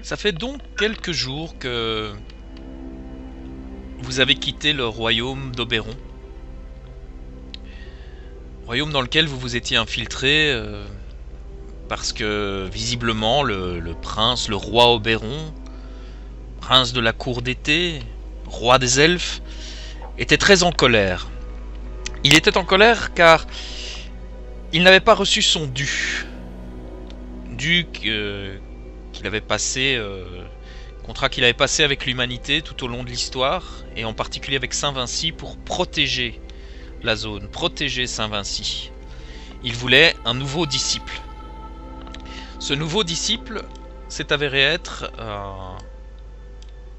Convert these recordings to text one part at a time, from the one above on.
Ça fait donc quelques jours que vous avez quitté le royaume d'Oberon. Royaume dans lequel vous vous étiez infiltré parce que visiblement le prince, le roi Oberon, prince de la cour d'été, roi des elfes, était très en colère. Il était en colère car il n'avait pas reçu son dû. Dû qu'il avait passé, contrat qu'il avait passé avec l'humanité tout au long de l'histoire, et en particulier avec Saint-Vinci pour protéger la zone, protéger Saint-Vinci. Il voulait un nouveau disciple. Ce nouveau disciple s'est avéré être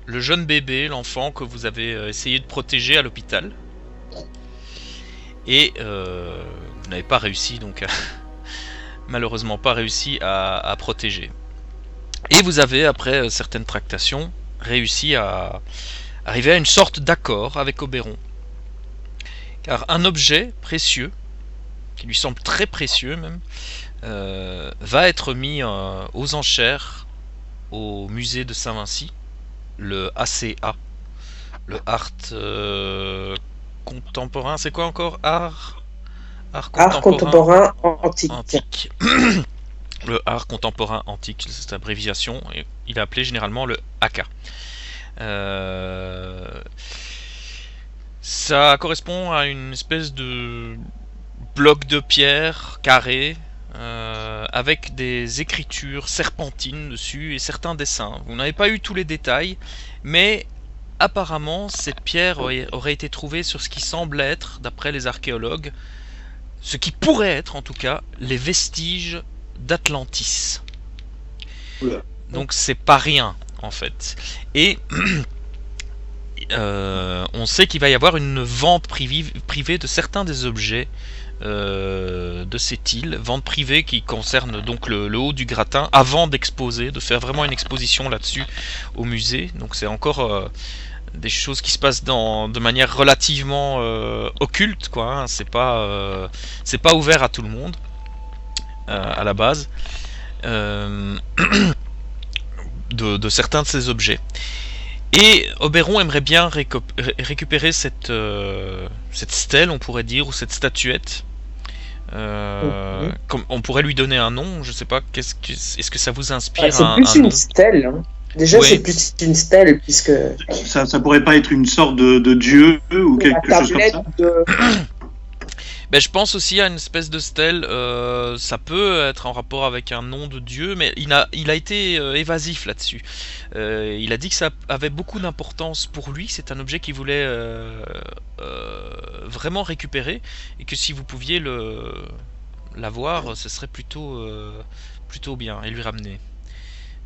le jeune bébé, l'enfant que vous avez essayé de protéger à l'hôpital. Et vous n'avez pas réussi, donc malheureusement pas réussi à protéger. Et vous avez, après certaines tractations, réussi à arriver à une sorte d'accord avec Oberon. Car un objet précieux, qui lui semble très précieux même, va être mis aux enchères au musée de Saint-Vinci, le ACA, le Art contemporain, c'est quoi encore? Art contemporain antique. antique. Le art contemporain antique, c'est cette abréviation, il est appelé généralement le AK. Ça correspond à une espèce de bloc de pierre carré avec des écritures serpentines dessus et certains dessins. Vous n'avez pas eu tous les détails, mais apparemment cette pierre aurait été trouvée sur ce qui semble être, d'après les archéologues, ce qui pourrait être en tout cas les vestiges d'Atlantis. Oula. Donc c'est pas rien en fait. Et on sait qu'il va y avoir une vente privée de certains des objets de cette île, vente privée qui concerne donc le haut du gratin, avant d'exposer, de faire vraiment une exposition là-dessus au musée. Donc c'est encore des choses qui se passent de manière relativement occulte, quoi. Hein. C'est pas ouvert à tout le monde à la base de certains de ces objets. Et Oberon aimerait bien récupérer cette stèle, on pourrait dire, ou cette statuette. On pourrait lui donner un nom, je sais pas, est-ce que ça vous inspire C'est plus un une nom? stèle. Hein. Déjà, Oui. c'est plus une stèle, puisque Ça pourrait pas être une sorte de dieu ou la quelque chose comme tablette ça? de... Ben, je pense aussi à une espèce de stèle, ça peut être en rapport avec un nom de dieu, mais il a été évasif là-dessus. Il a dit que ça avait beaucoup d'importance pour lui, c'est un objet qu'il voulait vraiment récupérer, et que si vous pouviez l'avoir, ce serait plutôt bien, et lui ramener.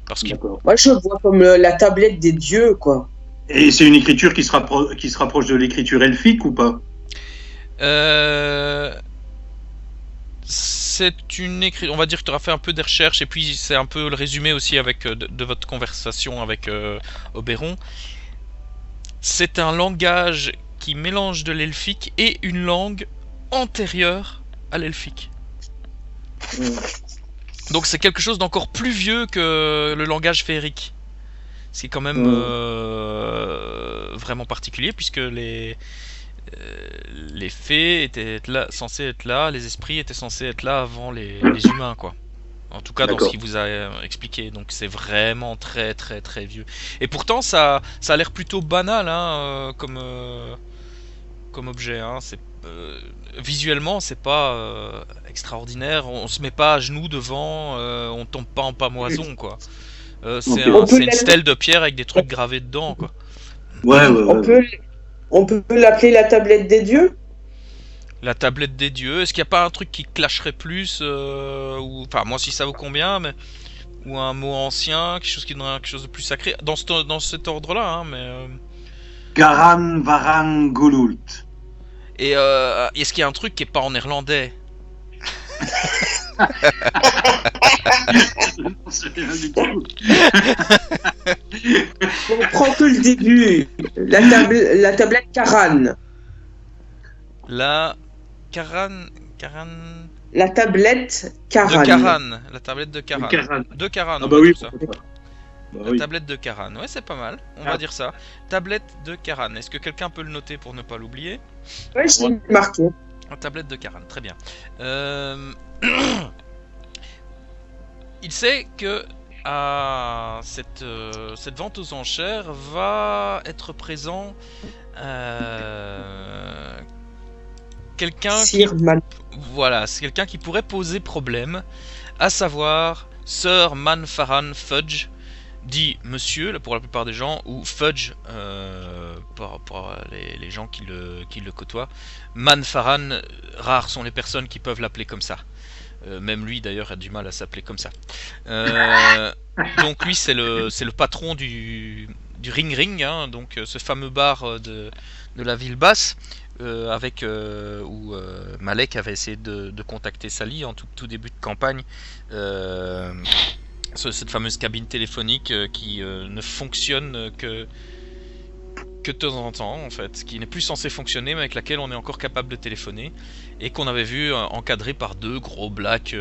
Parce qu'il D'accord. Moi, je le vois comme la tablette des dieux, quoi. Et c'est une écriture qui se rapproche de l'écriture elfique ou pas? C'est une écriture. On va dire que tu auras fait un peu des recherches et puis c'est un peu le résumé aussi avec de votre conversation avec Oberon. C'est un langage qui mélange de l'elfique et une langue antérieure à l'elfique. Donc c'est quelque chose d'encore plus vieux que le langage féerique. C'est quand même vraiment particulier puisque les fées étaient censés être là, les esprits étaient censés être là avant les humains, quoi. En tout cas, dans ce qu'il vous a expliqué. Donc c'est vraiment très très très vieux. Et pourtant, ça a l'air plutôt banal, hein, comme objet. Hein. Visuellement, c'est pas extraordinaire. On se met pas à genoux devant, on tombe pas en pamoison, quoi. C'est une stèle de pierre avec des trucs gravés dedans, quoi. Ouais. On peut l'appeler la tablette des dieux. La tablette des dieux. Est-ce qu'il n'y a pas un truc qui clasherait plus enfin, moi, si ça vous convient, mais ou un mot ancien, quelque chose qui donnerait quelque chose de plus sacré dans cet ordre-là, hein, mais. Garan Varan Golult. Et est-ce qu'il y a un truc qui est pas en néerlandais? On prend que le début. La tablette Karan. La Karan. La tablette Karan. De Karan, la tablette de Karan. Karan. De Karan, Ah on bah va oui. dire ça. Bah La oui. tablette de Karan, ouais, c'est pas mal, on va dire ça. Tablette de Karan, est-ce que quelqu'un peut le noter pour ne pas l'oublier? Ouais, j'ai marqué. La tablette de Karan, très bien. Il sait que à cette vente aux enchères va être présent quelqu'un qui, Sir Man. voilà, c'est quelqu'un qui pourrait poser problème, à savoir Sir Manfaran Fudge, dit monsieur là, pour la plupart des gens, ou Fudge pour les gens qui le côtoient. Manfaran, rares sont les personnes qui peuvent l'appeler comme ça. Même lui d'ailleurs a du mal à s'appeler comme ça. Donc lui c'est le patron du Ring Ring, hein, donc ce fameux bar de la ville basse, où Malek avait essayé de contacter Sally en tout début de campagne. Cette fameuse cabine téléphonique qui ne fonctionne que de temps en temps, en fait, qui n'est plus censé fonctionner, mais avec laquelle on est encore capable de téléphoner, et qu'on avait vu encadré par deux gros blacks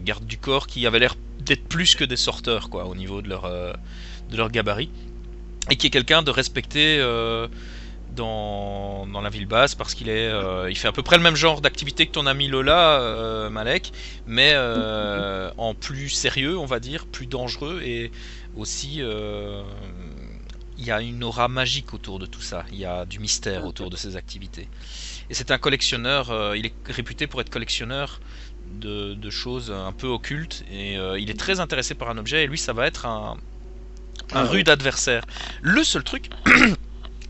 gardes du corps qui avaient l'air d'être plus que des sorteurs, quoi, au niveau de leur gabarit, et qui est quelqu'un de respecté dans la ville basse, parce qu'il il fait à peu près le même genre d'activité que ton ami Lola, Malek, mais en plus sérieux, on va dire, plus dangereux, et aussi il y a une aura magique autour de tout ça, il y a du mystère autour de ces activités. Et c'est un collectionneur, il est réputé pour être collectionneur de choses un peu occultes, et il est très intéressé par un objet, et lui ça va être un rude adversaire. Le seul truc,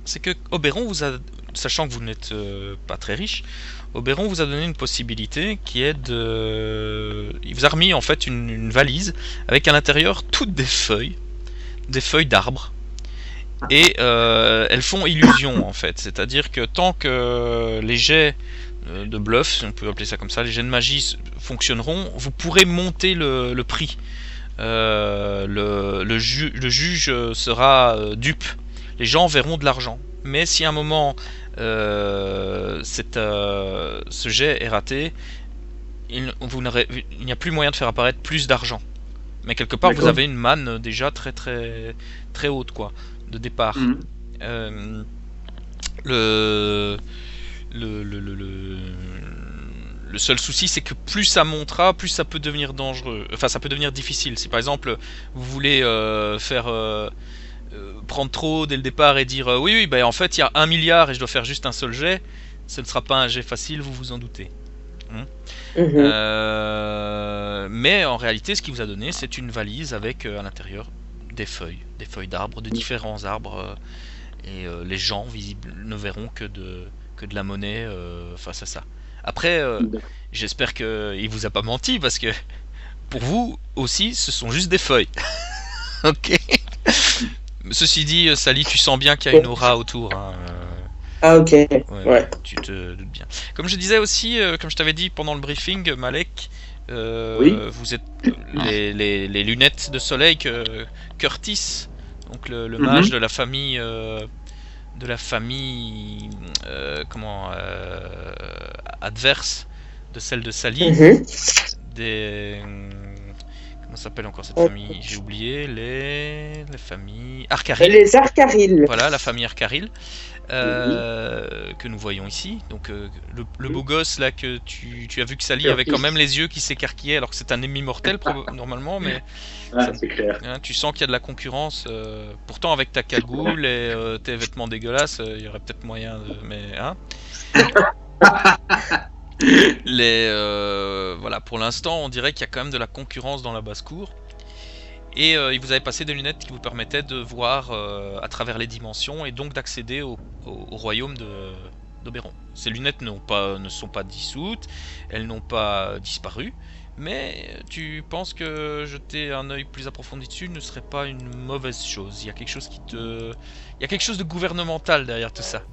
c'est que Oberon vous a, sachant que vous n'êtes pas très riche, Oberon vous a donné une possibilité qui est il vous a remis en fait une valise avec à l'intérieur toutes des feuilles d'arbres. Et elles font illusion en fait, c'est-à-dire que tant que les jets de bluff, si on peut appeler ça comme ça, les jets de magie fonctionneront, vous pourrez monter le prix. Le juge sera dupe. Les gens verront de l'argent. Mais si à un moment ce jet est raté, il n'y a plus moyen de faire apparaître plus d'argent. Mais quelque part, vous avez une manne déjà très très très haute, quoi, de départ. Le seul souci, c'est que plus ça montera, plus ça peut devenir dangereux. Enfin, ça peut devenir difficile. Si par exemple, vous voulez prendre trop dès le départ et dire oui, bah, en fait, il y a 1 milliard et je dois faire juste un seul jet, ce ne sera pas un jet facile, vous vous en doutez. Mais en réalité, ce qu'il vous a donné, c'est une valise avec à l'intérieur des feuilles d'arbres, de différents arbres, et les gens visibles ne verront que de la monnaie face à ça. Après, j'espère qu'il vous a pas menti, parce que pour vous aussi, ce sont juste des feuilles. Ok. Ceci dit, Sally, tu sens bien qu'il y a une aura autour. Hein. Ah ok. Ouais. Tu te doutes bien. Comme je disais aussi, comme je t'avais dit pendant le briefing, Malek, vous êtes les lunettes de soleil que Curtis, donc le mage de la famille. Adverse de celle de Sally, comment s'appelle encore cette famille, j'ai oublié, les familles Arcaril, les Arcaril, voilà, la famille Arcaril, que nous voyons ici, donc le beau gosse là, que tu as vu que Sally avait quand même les yeux qui s'écarquillaient alors que c'est un ennemi mortel normalement, mais c'est clair. Hein, tu sens qu'il y a de la concurrence, pourtant avec ta cagoule et tes vêtements dégueulasses, il y aurait peut-être moyen de... mais hein. Voilà, pour l'instant on dirait qu'il y a quand même de la concurrence dans la basse-cour, et il vous avait passé des lunettes qui vous permettaient de voir à travers les dimensions, et donc d'accéder au royaume d'Oberon. Ces lunettes ne sont pas dissoutes, elles n'ont pas disparu, mais tu penses que jeter un œil plus approfondi dessus ne serait pas une mauvaise chose. Il y a quelque chose il y a quelque chose de gouvernemental derrière tout ça,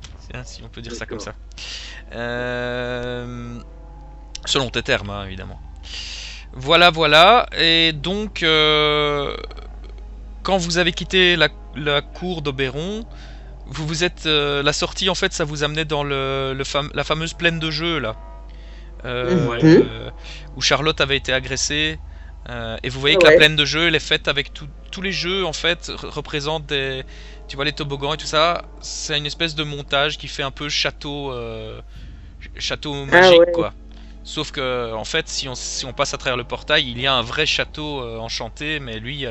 si on peut dire ça comme ça. Selon tes termes, hein, évidemment. Voilà. Et donc, quand vous avez quitté la cour d'Oberon, vous êtes la sortie, en fait, ça vous amenait dans la fameuse plaine de jeu là. Mhm. où Charlotte avait été agressée. Et vous voyez que la Ouais. plaine de jeu, elle est faite avec tous les jeux en fait représentent des, tu vois les toboggans et tout ça. C'est une espèce de montage qui fait un peu château Ah magique ouais. quoi. Sauf que en fait, si on passe à travers le portail, il y a un vrai château enchanté, mais lui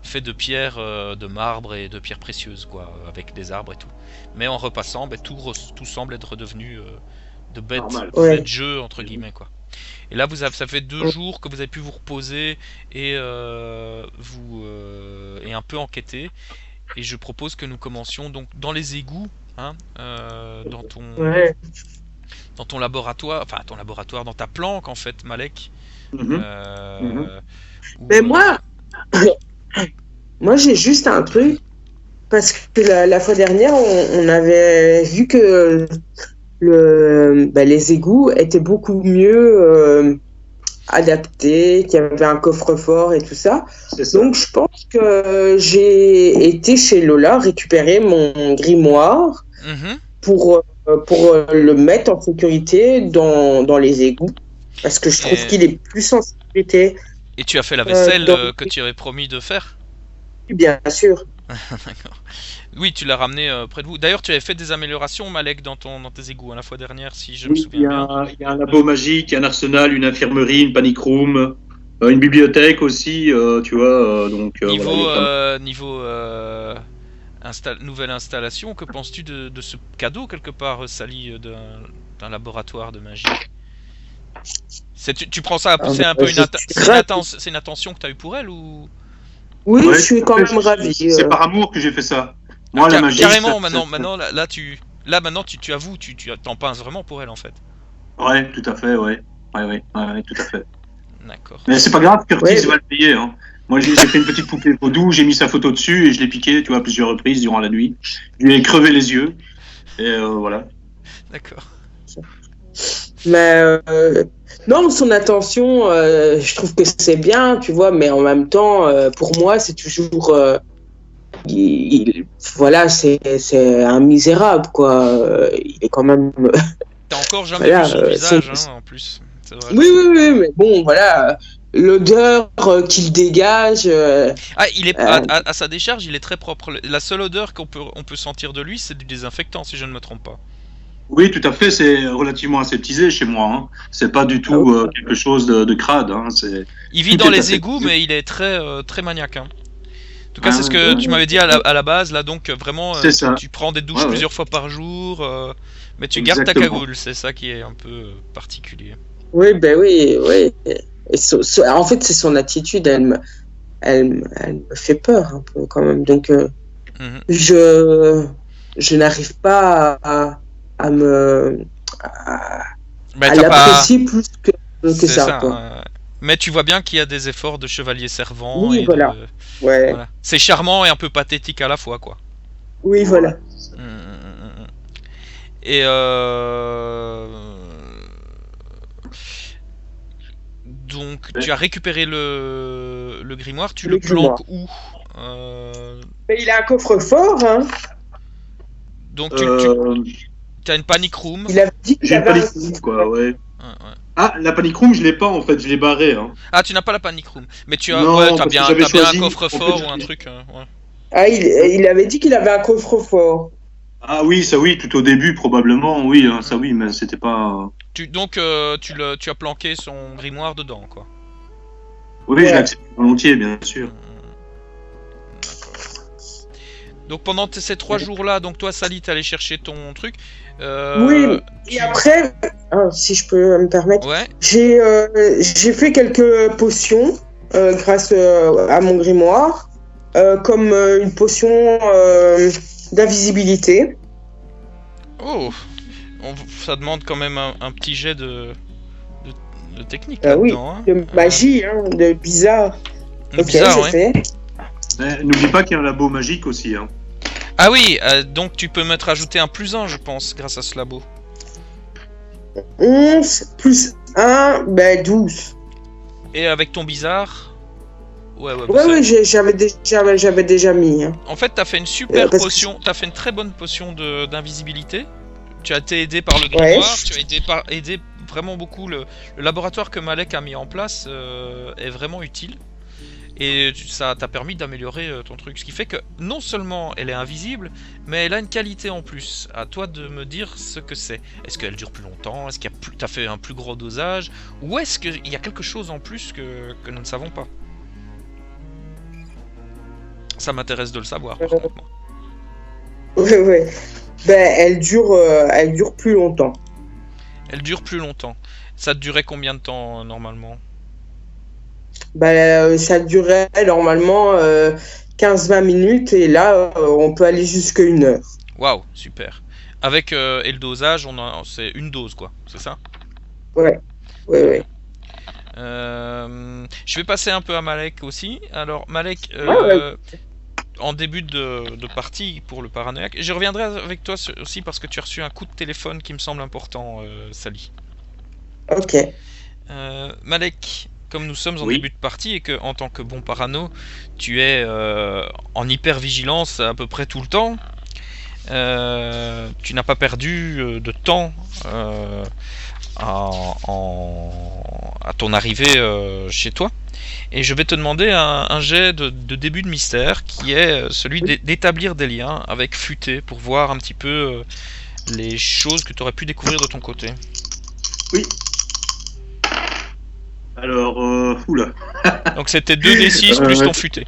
fait de pierres, de marbre et de pierres précieuses quoi, avec des arbres et tout. Mais en repassant, tout semble être redevenu de Normal. bêtes Ouais. jeux entre guillemets quoi. Et là, ça fait 2 jours que vous avez pu vous reposer et et un peu enquêter. Et je propose que nous commencions donc dans les égouts, hein, Ouais. dans ton laboratoire, enfin ton laboratoire, dans ta planque en fait, Malek. Mhm. Mhm. Euh, Mais où, moi j'ai juste un truc, parce que la fois dernière, on avait vu que les égouts étaient beaucoup mieux adaptés, qu'il y avait un coffre-fort et tout ça. C'est ça. Donc je pense que j'ai été chez Lola récupérer mon grimoire Mhm. pour le mettre en sécurité dans les égouts, parce que je trouve Et, qu'il est plus en sécurité et tu as fait la vaisselle dans que tu avais promis de faire. bien sûr. D'accord. Oui, tu l'as ramené près de vous. D'ailleurs, tu avais fait des améliorations, Malek, dans tes égouts hein, la fois dernière, si je me Oui, souviens bien. il y a un labo magique, un arsenal, une infirmerie, une panic room, une bibliothèque aussi, tu vois. Voilà, il y Niveau a pas mal. nouvelle installation, que penses-tu de ce cadeau quelque part sali d'un laboratoire de magie? Tu prends ça, Ah c'est un bah, peu je suis ravi. c'est une attention que tu as eu pour elle ou Oui, je Ouais, suis quand même ravi. c'est par amour que j'ai fait ça. Moi, la magie, carrément maintenant là maintenant tu avoues, tu t'en pinces vraiment pour elle en fait. ouais, tout à fait, ouais. Ouais, tout à fait. D'accord. Mais c'est pas grave, Curtis Ouais, va le payer. Hein. Moi, j'ai fait une petite poupée vaudou, j'ai mis sa photo dessus et je l'ai piqué, tu vois, à plusieurs reprises durant la nuit. Je lui ai crevé les yeux. Et voilà. D'accord. mais non, son attention, je trouve que c'est bien, tu vois, mais en même temps, pour moi, c'est toujours, voilà, c'est un misérable, quoi. Il est quand même, T'as encore jamais vu voilà, son visage hein, en plus. C'est vrai. oui, mais bon, voilà, l'odeur qu'il dégage, Ah, il est euh, à sa décharge, il est très propre. La seule odeur on peut sentir de lui, c'est du désinfectant, si je ne me trompe pas. Oui, tout à fait, c'est relativement aseptisé chez moi. Hein. C'est pas du ah tout quelque chose de crade. Hein. Il vit Tout dans est les égouts, aseptisé. mais il est très maniaque. Hein. En tout cas, c'est ce Hein, que tu oui, m'avais dit à la base. Là, donc vraiment, c'est ça. tu prends des douches Ouais, ouais, plusieurs fois par jour, mais tu gardes ta exactement. cagoule. C'est ça qui est un peu particulier. oui, ben oui, oui. Et en fait, c'est son attitude, elle me fait peur un peu quand même. Donc, Mhm. je, je n'arrive pas à, Mais à t'as pas. l'apprécier plus que C'est ça, ça. quoi. Mais tu vois bien qu'il y a des efforts de chevalier servant Oui, et voilà. de. Ouais. Voilà. C'est charmant et un peu pathétique à la fois, quoi. Oui, Voilà. voilà. Mm. Et donc Mais, tu as récupéré le grimoire, tu le Le grimoire. planques où? Mais il a un coffre-fort, hein. Donc euh, as une panic room. Il a dit qu'il j'ai une avait panic un. room, quoi, ouais. Ouais, ouais. Ah, la panic room, je l'ai pas, en fait, je l'ai barré. Hein. Ah, tu n'as pas la panic room, mais Non, parce que j'avais t'as bien un choisi. En fait, coffre-fort ou un truc. Ouais. Ah, il avait dit qu'il avait un coffre-fort. ah oui, ça oui, tout au début, probablement, oui, hein, ça oui, mais c'était pas. Donc tu as planqué son grimoire dedans, quoi. Oui, je Ouais. l'accepte volontiers, bien sûr. Donc pendant ces 3 jours-là, donc toi, Sally, t'es allé chercher ton truc. Oui, et Tu... après, si je peux me permettre, Ouais. j'ai fait quelques potions grâce à mon grimoire, comme une potion d'invisibilité. Oh, ça demande quand même un petit jet de technique Oui, là-dedans. Hein. de magie, hein, de bizarre. Ok, Bizarre, j'ai ouais. fait. Mais n'oublie pas qu'il y a un labo magique aussi. Hein. Ah oui, donc tu peux mettre rajouter un +1, je pense, grâce à ce labo. 11 plus 1, ben 12. Et avec ton bizarre. Ouais, Ouais, j'avais déjà mis. Hein. En fait, t'as fait une super Parce que- potion, t'as fait une très bonne potion d'invisibilité. Tu as été aidé par le Ouais. grimoire, tu as aidé vraiment beaucoup. Le laboratoire que Malek a mis en place est vraiment utile. Et ça t'a permis d'améliorer ton truc. Ce qui fait que non seulement elle est invisible, mais elle a une qualité en plus. À toi de me dire ce que c'est. Est-ce qu'elle dure plus longtemps? Est-ce qu'il y a t'as fait un plus gros dosage? Ou est-ce qu'il y a quelque chose en plus que nous ne savons pas? Ça m'intéresse de le savoir, par contre. Moi. Oui. Ben, elle dure plus longtemps. Elle dure plus longtemps. Ça durait combien de temps normalement? Ben, ça durait normalement 15-20 minutes et là, on peut aller jusqu'à 1 heure. Waouh, super. Avec et le dosage, c'est une dose quoi, c'est ça? Ouais. Je vais passer un peu à Malek aussi. Alors Malek, Ouais. en début de partie pour le paranoïaque, je reviendrai avec toi aussi parce que tu as reçu un coup de téléphone qui me semble important, Sally. Ok. Malek, comme nous sommes en Oui. début de partie et que en tant que bon parano, tu es en hyper vigilance à peu près tout le temps. Tu n'as pas perdu de temps à ton arrivée chez toi. Et je vais te demander un jet de début de mystère qui est celui d'établir des liens avec Futé pour voir un petit peu les choses que tu aurais pu découvrir de ton côté. Oui. Alors, oula. Donc c'était 2d6 plus ton Futé.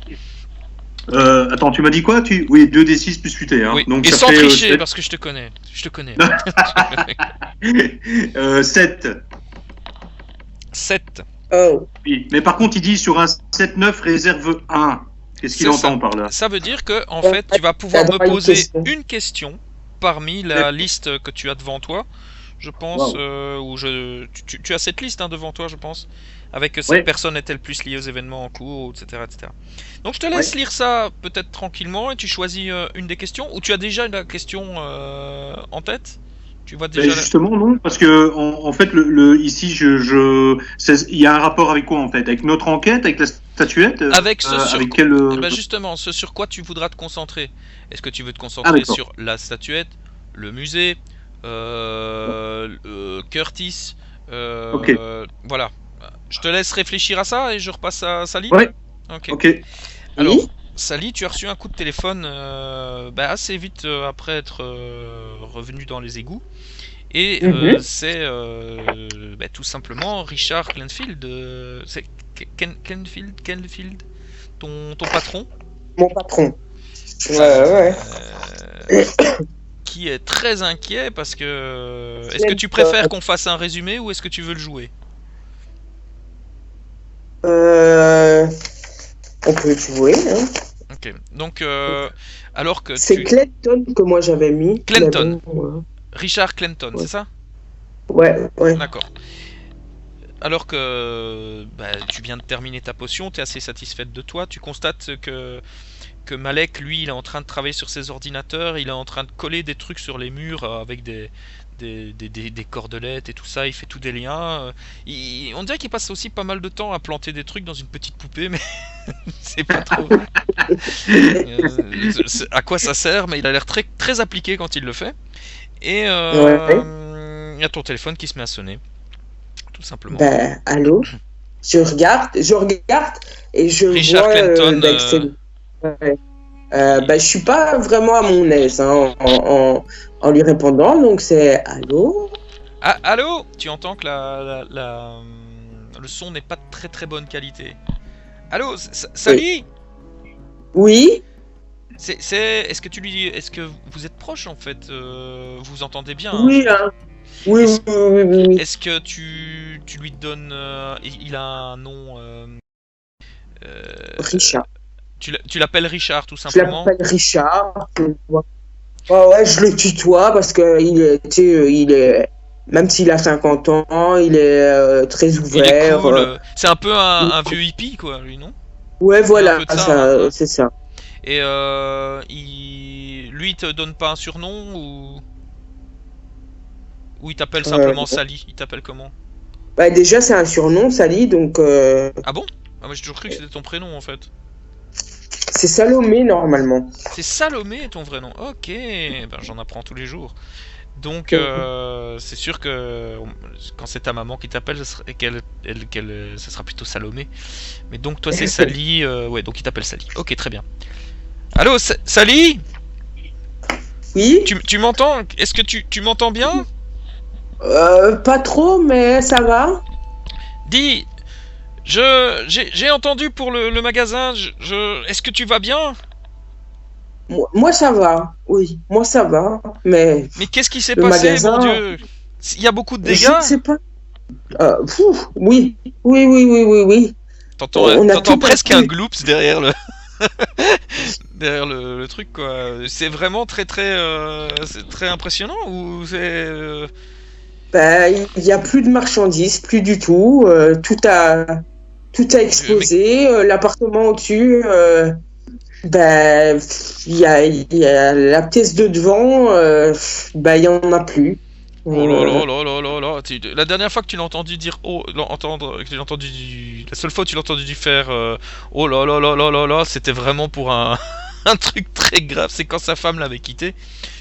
Attends, tu m'as dit quoi? Oui, 2d6 plus futé. Hein. Oui. Donc, Et ça sans fait, tricher, 7. parce que je te connais. Je te connais. 7. 7. Oh. Oui. Mais par contre, il dit sur un 7-9, réserve 1. Qu'est-ce qu'il C'est entend ça. par là? Ça veut dire que en fait, tu vas pouvoir me T'as droit à une poser question. une question parmi la liste que tu as devant toi. Je pense, ou tu as cette liste devant toi, je pense, avec cette Ouais. personne est-elle plus liée aux événements en cours, etc., etc. Donc je te laisse lire ça peut-être tranquillement et tu choisis une des questions, ou tu as déjà la question en tête? Tu vois déjà Ben, justement, non, parce que en fait, ici, il y a un rapport avec quoi en fait? Avec notre enquête, avec la statuette? avec ce sur avec quel Eh ben justement, ce sur quoi tu voudras te concentrer. Est-ce que tu veux te concentrer d'accord. sur la statuette, le musée, Curtis, Ok. voilà. Je te laisse réfléchir à ça et je repasse à Sally. Ouais. Ok. Ok. Alors, Oui. Sally, tu as reçu un coup de téléphone assez vite après être revenu dans les égouts. Et c'est tout simplement Richard Clenfield. C'est Clenfield, ton patron. Mon patron. Ouais. Qui est très inquiet parce que... Est-ce que tu préfères qu'on fasse un résumé ou est-ce que tu veux le jouer? On peut jouer. Hein. Ok, donc alors que C'est Clinton que moi j'avais mis. Clinton. Bon, Richard Clinton, c'est ça? Ouais. D'accord. Alors que tu viens de terminer ta potion, tu es assez satisfaite de toi, tu constates que Malek, lui, il est en train de travailler sur ses ordinateurs, il est en train de coller des trucs sur les murs avec des cordelettes et tout ça, il fait tous des liens. On dirait qu'il passe aussi pas mal de temps à planter des trucs dans une petite poupée, mais c'est pas trop. À quoi ça sert, mais il a l'air très, très appliqué quand il le fait. Et il y a ton téléphone qui se met à sonner, tout simplement. Ben, allô? Je regarde et je Richard vois Clinton. je suis pas vraiment à mon aise en lui répondant, donc c'est allô? Ah, allô? Tu entends que le son n'est pas de très très bonne qualité. Allô, Sally? Oui? Est-ce que vous êtes proche en fait? Vous vous entendez bien? Oui, hein. Oui. Est-ce que tu lui donnes il a un nom Richard. Tu l'appelles Richard tout Je simplement? l'appelle Richard. Ouais, je le tutoie parce que il est, même s'il a 50 ans, il est très Il est ouvert. cool. C'est un peu un vieux hippie quoi, lui, non? Ouais, voilà, un peu de ça, hein. c'est ça. Et lui, il te donne pas un surnom ou il t'appelle simplement Sally? Il t'appelle comment? Bah, déjà, c'est un surnom, Sally, donc Ah bon? Ah, moi j'ai toujours cru que c'était ton prénom en fait. c'est Salomé normalement. C'est Salomé ton vrai nom. Ok, j'en apprends tous les jours. Donc, c'est sûr que quand c'est ta maman qui t'appelle, ce sera plutôt Salomé. Mais donc, toi, c'est Sally. Ouais, donc il t'appelle Sally. Ok, très bien. Allô, Sally? Oui, Tu m'entends? Est-ce que tu m'entends bien? pas trop, mais ça va. Dis, j'ai entendu pour le magasin. Est-ce que tu vas bien? Moi, ça va. Oui, moi, ça va. Mais Mais qu'est-ce qui s'est le passé, mon magasin, Dieu? Il y a beaucoup de je ne dégâts? sais pas. Oui, oui, oui, oui, oui, oui. On a T'entends tout presque un perdu. gloops derrière derrière le truc, quoi. C'est vraiment c'est très impressionnant ou c'est Ben, il y a plus de marchandises, plus du tout. Tout a mais explosé. L'appartement au-dessus, ben, il y a la pièce de devant, ben, il y en a plus. oh là Euh, là là là là là. La dernière fois que tu l'as entendu dire la seule fois où tu l'as entendu faire oh là là là là là là, c'était vraiment pour un un truc très grave. C'est quand sa femme l'avait quitté.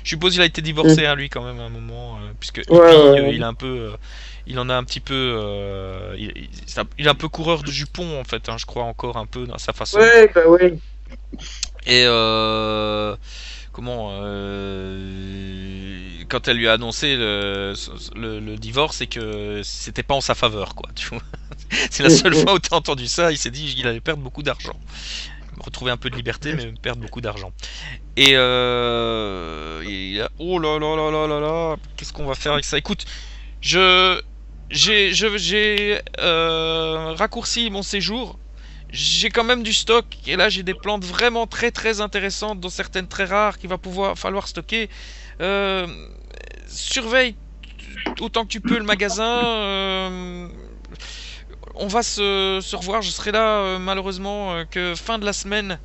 Je suppose qu'il a été divorcé à lui quand même à un moment, puisque ouais, hippie, ouais, il a un peu, il en a un petit peu, il est un peu coureur de jupons en fait, hein, je crois encore un peu dans sa façon. ouais, ben, ouais. Et comment quand elle lui a annoncé le divorce, et que c'était pas en sa faveur, quoi. Tu vois, c'est la seule fois où t'as entendu ça. Il s'est dit qu'il allait perdre beaucoup d'argent, retrouver un peu de liberté, mais perdre beaucoup d'argent. Et oh là là là là là là, qu'est-ce qu'on va faire avec ça? Écoute, je j'ai raccourci mon séjour. J'ai quand même du stock, et là j'ai des plantes vraiment très très intéressantes, dont certaines très rares qu'il va pouvoir falloir stocker. Euh, Surveille autant que tu peux le magasin. On va se revoir. Je serai là malheureusement que fin de la semaine,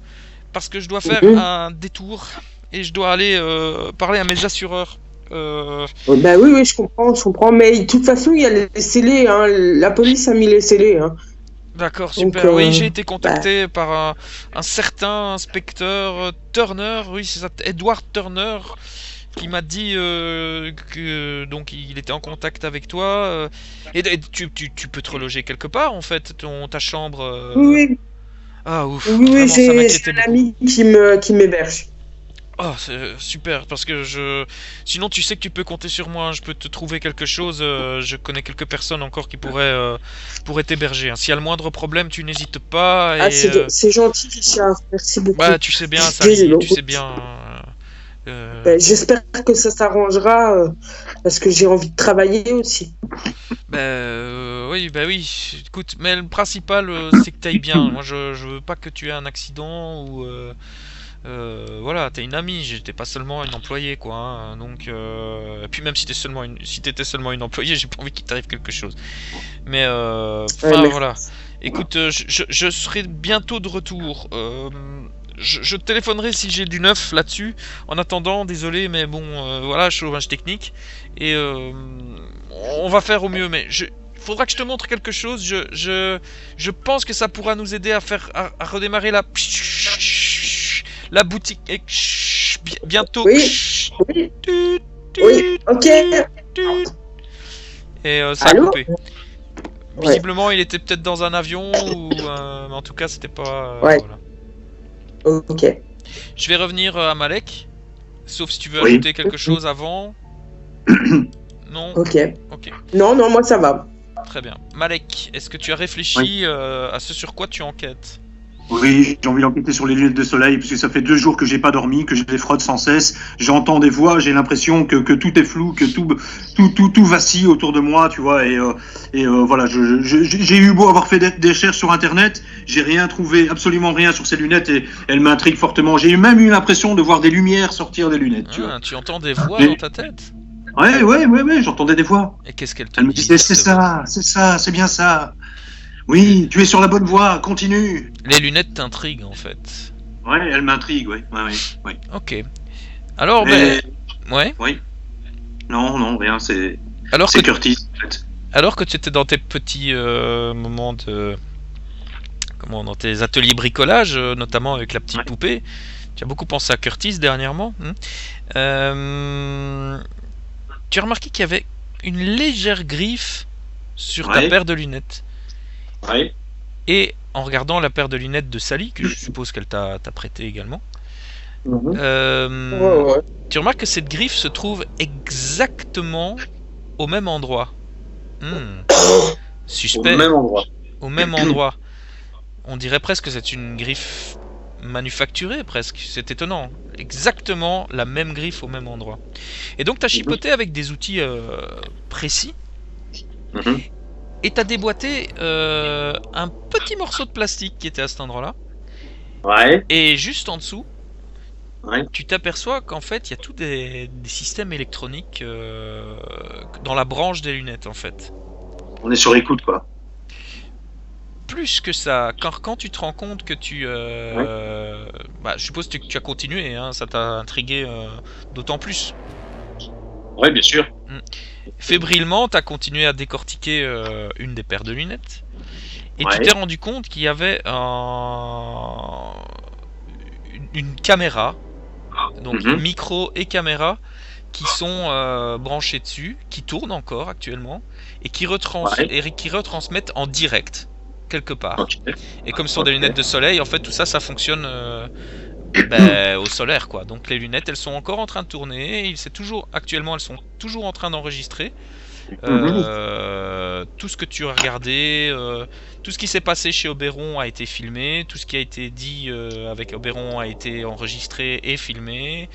parce que je dois faire Mhm. un détour et je dois aller parler à mes assureurs. Ben oui, oui, je comprends. Mais de toute façon, il y a les scellés, hein. La police a mis les scellés, hein. D'accord, Donc, super. Oui, j'ai été ben, contacté par un certain inspecteur Turner, oui, c'est ça, Edward Turner, qui m'a dit que donc il était en contact avec toi. Et tu peux te reloger quelque part en fait, ta chambre. oui, oui, Ah ouf, oui, oui, vraiment ça c'est m'inquiétait un beaucoup. ami qui m'héberge. Oh, c'est super, parce que sinon tu sais que tu peux compter sur moi, hein, je peux te trouver quelque chose, je connais quelques personnes encore qui pourraient t'héberger, hein. S'il y a le moindre problème, tu n'hésites pas, Ah, et c'est gentil, Richard. Merci beaucoup. bah tu sais bien, Sally, Désolé. tu sais bien. Ben, j'espère que ça s'arrangera parce que j'ai envie de travailler aussi. Oui, bah oui, écoute, mais le principal c'est que t'ailles bien. Moi je veux pas que tu aies un accident ou voilà, t'es une amie, j'étais pas seulement une employée, quoi, hein. Donc et puis même si t'étais seulement une employée, j'ai pas envie qu'il t'arrive quelque chose. Mais Ouais, enfin merci. voilà. Écoute, je serai bientôt de retour. Je te téléphonerai si j'ai du neuf là-dessus. En attendant, désolé, mais bon, voilà, chômage technique. Et on va faire au mieux. Mais faudra que je te montre quelque chose. Je pense que ça pourra nous aider à redémarrer la boutique. Et bientôt. Oui, oui, Tut, oui. tut, Ok. tut, tut. Et ça a Allô? coupé. Ouais, Visiblement, il était peut-être dans un avion, ou mais en tout cas, c'était pas. ouais. Voilà. Ok. Je vais revenir à Malek, sauf si tu veux Oui. ajouter quelque chose avant. Non. Ok. Ok, Non, non, moi ça va. très bien. Malek, est-ce que tu as Oui. réfléchi à ce sur quoi tu enquêtes? Oui, j'ai envie d'enquêter sur les lunettes de soleil, parce que ça fait 2 jours que j'ai pas dormi, que je les frotte sans cesse. J'entends des voix, j'ai l'impression que tout est flou, que tout vacille autour de moi, tu vois. Voilà, j'ai eu beau avoir fait des recherches sur Internet, j'ai rien trouvé, absolument rien sur ces lunettes, et elles m'intriguent fortement. J'ai même eu l'impression de voir des lumières sortir des lunettes, tu vois. Ah, tu entends des voix Mais dans ta tête? ouais, j'entendais des voix. Et qu'est-ce qu'elle te Elle me dit, disait, cette voix? c'est ça, c'est bien ça. Oui, tu es sur la bonne voie, continue. Les lunettes t'intriguent en fait. Ouais, elle m'intrigue, ouais. Ok. Alors, Mais, ouais. oui, non, rien, Alors que c'est Curtis, en fait. alors que tu étais dans tes petits moments dans tes ateliers bricolage, notamment avec la petite Ouais. poupée, tu as beaucoup pensé à Curtis dernièrement, hein. Euh, tu as remarqué qu'il y avait une légère griffe sur ta Ouais. paire de lunettes. Ouais. Et en regardant la paire de lunettes de Sally, que je suppose qu'elle t'a prêté également, Mhm. Ouais. tu remarques que cette griffe se trouve exactement au même endroit. Au Suspect. même endroit. Au même endroit. On dirait presque que c'est une griffe manufacturée, presque. C'est étonnant. Exactement la même griffe au même endroit. Et donc, tu as chipoté avec des outils précis. Mhm. Et tu as déboîté un petit morceau de plastique qui était à cet endroit-là. Ouais. Et juste en dessous, Ouais. tu t'aperçois qu'en fait, il y a tous des systèmes électroniques dans la branche des lunettes, en fait. On est sur écoute, quoi. Plus que ça, quand tu te rends compte que tu... bah, je suppose que tu as continué, hein, ça t'a intrigué d'autant plus. Ouais, bien sûr. Fébrilement, tu as continué à décortiquer une des paires de lunettes. Et Ouais. tu t'es rendu compte qu'il y avait une caméra, donc Mhm. micro et caméra, qui sont branchés dessus, qui tournent encore actuellement, et qui retransmettent en direct, quelque part. Ok. Et comme ce sont des Ok. lunettes de soleil, en fait tout ça fonctionne au solaire, quoi. Donc les lunettes, elles sont encore en train de tourner, actuellement elles sont toujours en train d'enregistrer. Tout ce que tu as regardé, tout ce qui s'est passé chez Oberon a été filmé, tout ce qui a été dit avec Oberon a été enregistré et filmé,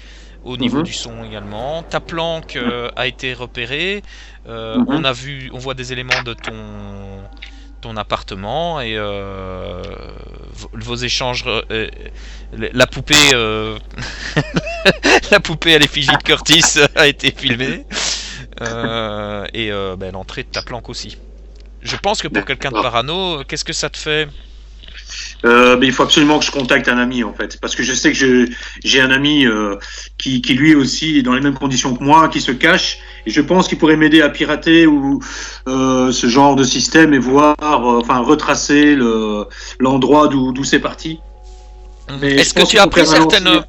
au niveau du son également. Ta planque a été repérée, on voit des éléments de ton appartement et vos échanges, la poupée, la poupée à l'effigie de Curtis a été filmée. Et l'entrée de ta planque aussi. Je pense que pour quelqu'un de parano, qu'est-ce que ça te fait? Mais il faut absolument que je contacte un ami, en fait, parce que je sais que j'ai un ami qui lui aussi est dans les mêmes conditions que moi, qui se cache, et je pense qu'il pourrait m'aider à pirater ou ce genre de système et voir, enfin retracer l'endroit d'où c'est parti. Mais Est-ce je que pense tu qu'il as faut pris faire un certaines, lancier.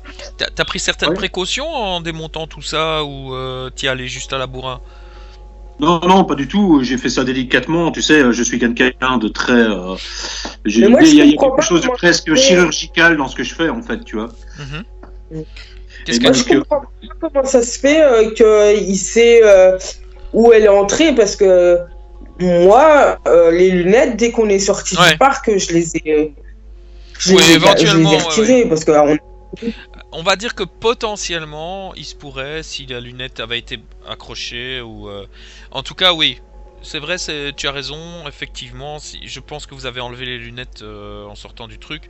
t'as pris certaines Ouais. précautions en démontant tout ça ou t'y allais juste à la bourrin? Non, non, pas du tout. J'ai fait ça délicatement. Tu sais, je suis quelqu'un de très. Mais moi, Il y a comprends quelque pas chose de comment presque ça se fait. chirurgical dans ce que je fais, en fait, tu vois. Qu'est-ce Et que Moi, donc, je comprends pas comment ça se fait qu'il sait où elle est entrée parce que moi, les lunettes, dès qu'on est sorti Ouais. du parc, je les ai, Oui, je les éventuellement, ai retirées parce que on va dire que potentiellement, il se pourrait si la lunette avait été accrochée ou. En tout cas, oui. C'est vrai, tu as raison. Effectivement, je pense que vous avez enlevé les lunettes en sortant du truc.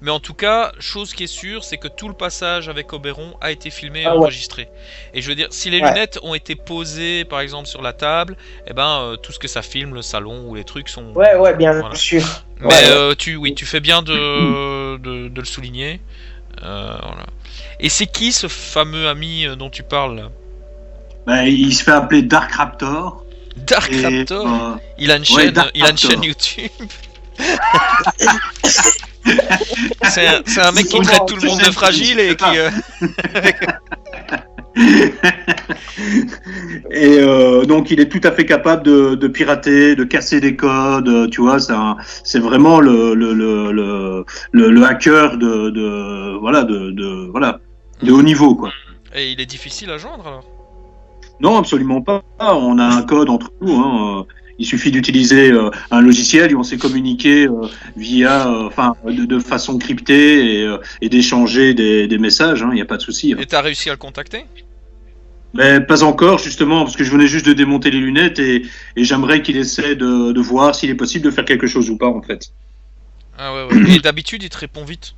Mais en tout cas, chose qui est sûre, c'est que tout le passage avec Oberon a été filmé et Ah ouais. enregistré. Et je veux dire, si les Ouais. lunettes ont été posées, par exemple, sur la table, eh ben, tout ce que ça filme, le salon ou les trucs sont. Ouais, bien Voilà. sûr. Mais Ouais. tu fais bien de le souligner. Voilà. Et c'est qui ce fameux ami dont tu parles là? ben, il se fait appeler Dark Raptor. Dark Et, Raptor. Il a une ouais, chaîne, Dark il a une Raptor. chaîne YouTube. C'est un mec qui C'est traite bon, tout le monde de fragile et qui. Et donc, il est tout à fait capable de pirater, de casser des codes. Tu vois, c'est vraiment le hacker de haut niveau, quoi. Et il est difficile à joindre alors. Non, absolument pas. On a un code entre nous. Hein. Il suffit d'utiliser un logiciel et on sait communiquer via, de façon cryptée et d'échanger des messages. Il n'y a pas de souci. Et t'as réussi à le contacter? Mais pas encore, justement, parce que je venais juste de démonter les lunettes et j'aimerais qu'il essaie de voir s'il est possible de faire quelque chose ou pas, en fait. Ah ouais. Et d'habitude, il te répond vite.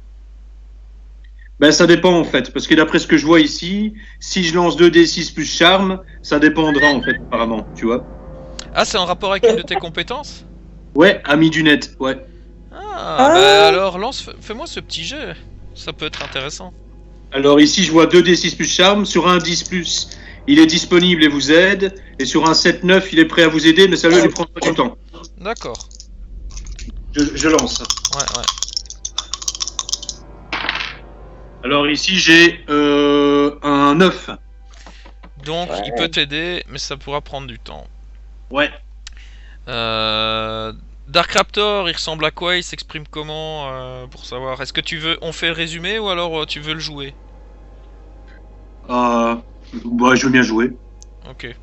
Ben, ça dépend, en fait, parce que d'après ce que je vois ici, si je lance 2d6 plus charme, ça dépendra, en fait, apparemment, tu vois. Ah, c'est en rapport avec une de tes compétences? Ouais, ami du net, ouais. Ah, bah alors fais-moi ce petit jet. Ça peut être intéressant. Alors ici, je vois 2d6 plus charme. Sur un 10 plus, il est disponible et vous aide. Et sur un 7-9, il est prêt à vous aider, mais ça lui prendra du temps. D'accord. Je lance. Ouais. Alors ici, j'ai un 9. Donc il Ouais. peut t'aider, mais ça pourra prendre du temps. Ouais. Dark Raptor, il ressemble à quoi? Il s'exprime comment, pour savoir? Est-ce que tu veux... On fait le résumé ou alors tu veux le jouer? Bah, je veux bien jouer. Ok.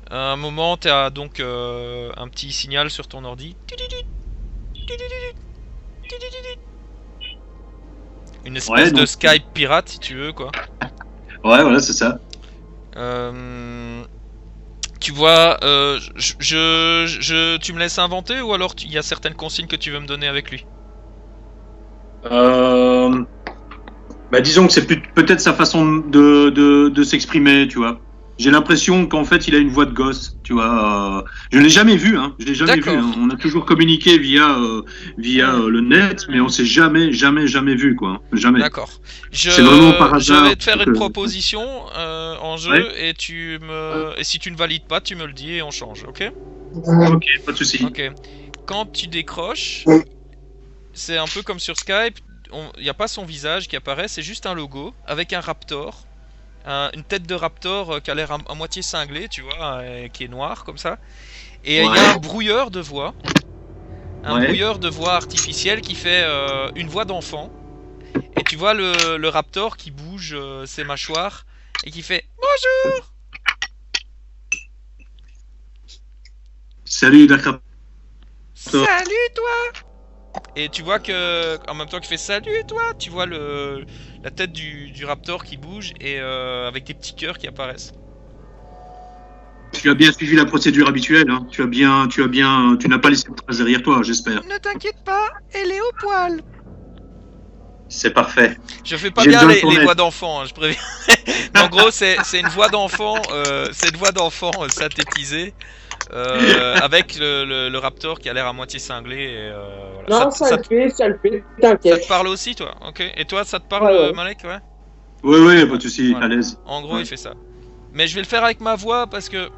À un moment, t'as donc un petit signal sur ton ordi. Une espèce Ouais, de donc, Skype pirate, si tu veux, quoi. ouais, voilà, c'est ça. Tu vois, tu me laisses inventer ou alors il y a certaines consignes que tu veux me donner avec lui? Bah, disons que c'est peut-être sa façon de s'exprimer, tu vois. J'ai l'impression qu'en fait, il a une voix de gosse, tu vois. Je l'ai jamais vu, hein. Je l'ai jamais vu. D'accord. Hein. On a toujours communiqué via le net, mais on s'est jamais vu, quoi. Jamais. D'accord. C'est vraiment par Je hasard vais te faire une que- proposition en jeu Ouais. et si tu ne valides pas, tu me le dis et on change, ok? Ok, pas de souci. Ok. Quand tu décroches, c'est un peu comme sur Skype, il n'y a pas son visage qui apparaît, c'est juste un logo avec un raptor, une tête de raptor qui a l'air à moitié cinglée, tu vois, qui est noir comme ça. Et il y a un brouilleur de voix, Ouais. artificiel qui fait une voix d'enfant. Et tu vois le raptor qui bouge ses mâchoires et qui fait bonjour. Salut, Dakar. Salut toi. Et tu vois que en même temps qu'il fait salut toi, tu vois la tête du raptor qui bouge et avec des petits cœurs qui apparaissent. Tu as bien suivi la procédure habituelle, hein. Tu n'as pas laissé de traces derrière toi, j'espère. Ne t'inquiète pas, elle est au poil. C'est parfait. Je fais pas J'ai bien besoin de les ton aide. voix d'enfant, hein, je préviens. Mais en gros, c'est une voix d'enfant, synthétisée avec le raptor qui a l'air à moitié cinglé. Et, voilà. Non, ça le fait, t'inquiète. Ça te parle aussi, toi? Ok. Et toi, ça te parle, Ouais, ouais. Malek? Ouais. Ouais, ouais, pas de souci, Voilà. à l'aise. En gros, Ouais. il fait ça. Mais je vais le faire avec ma voix parce que.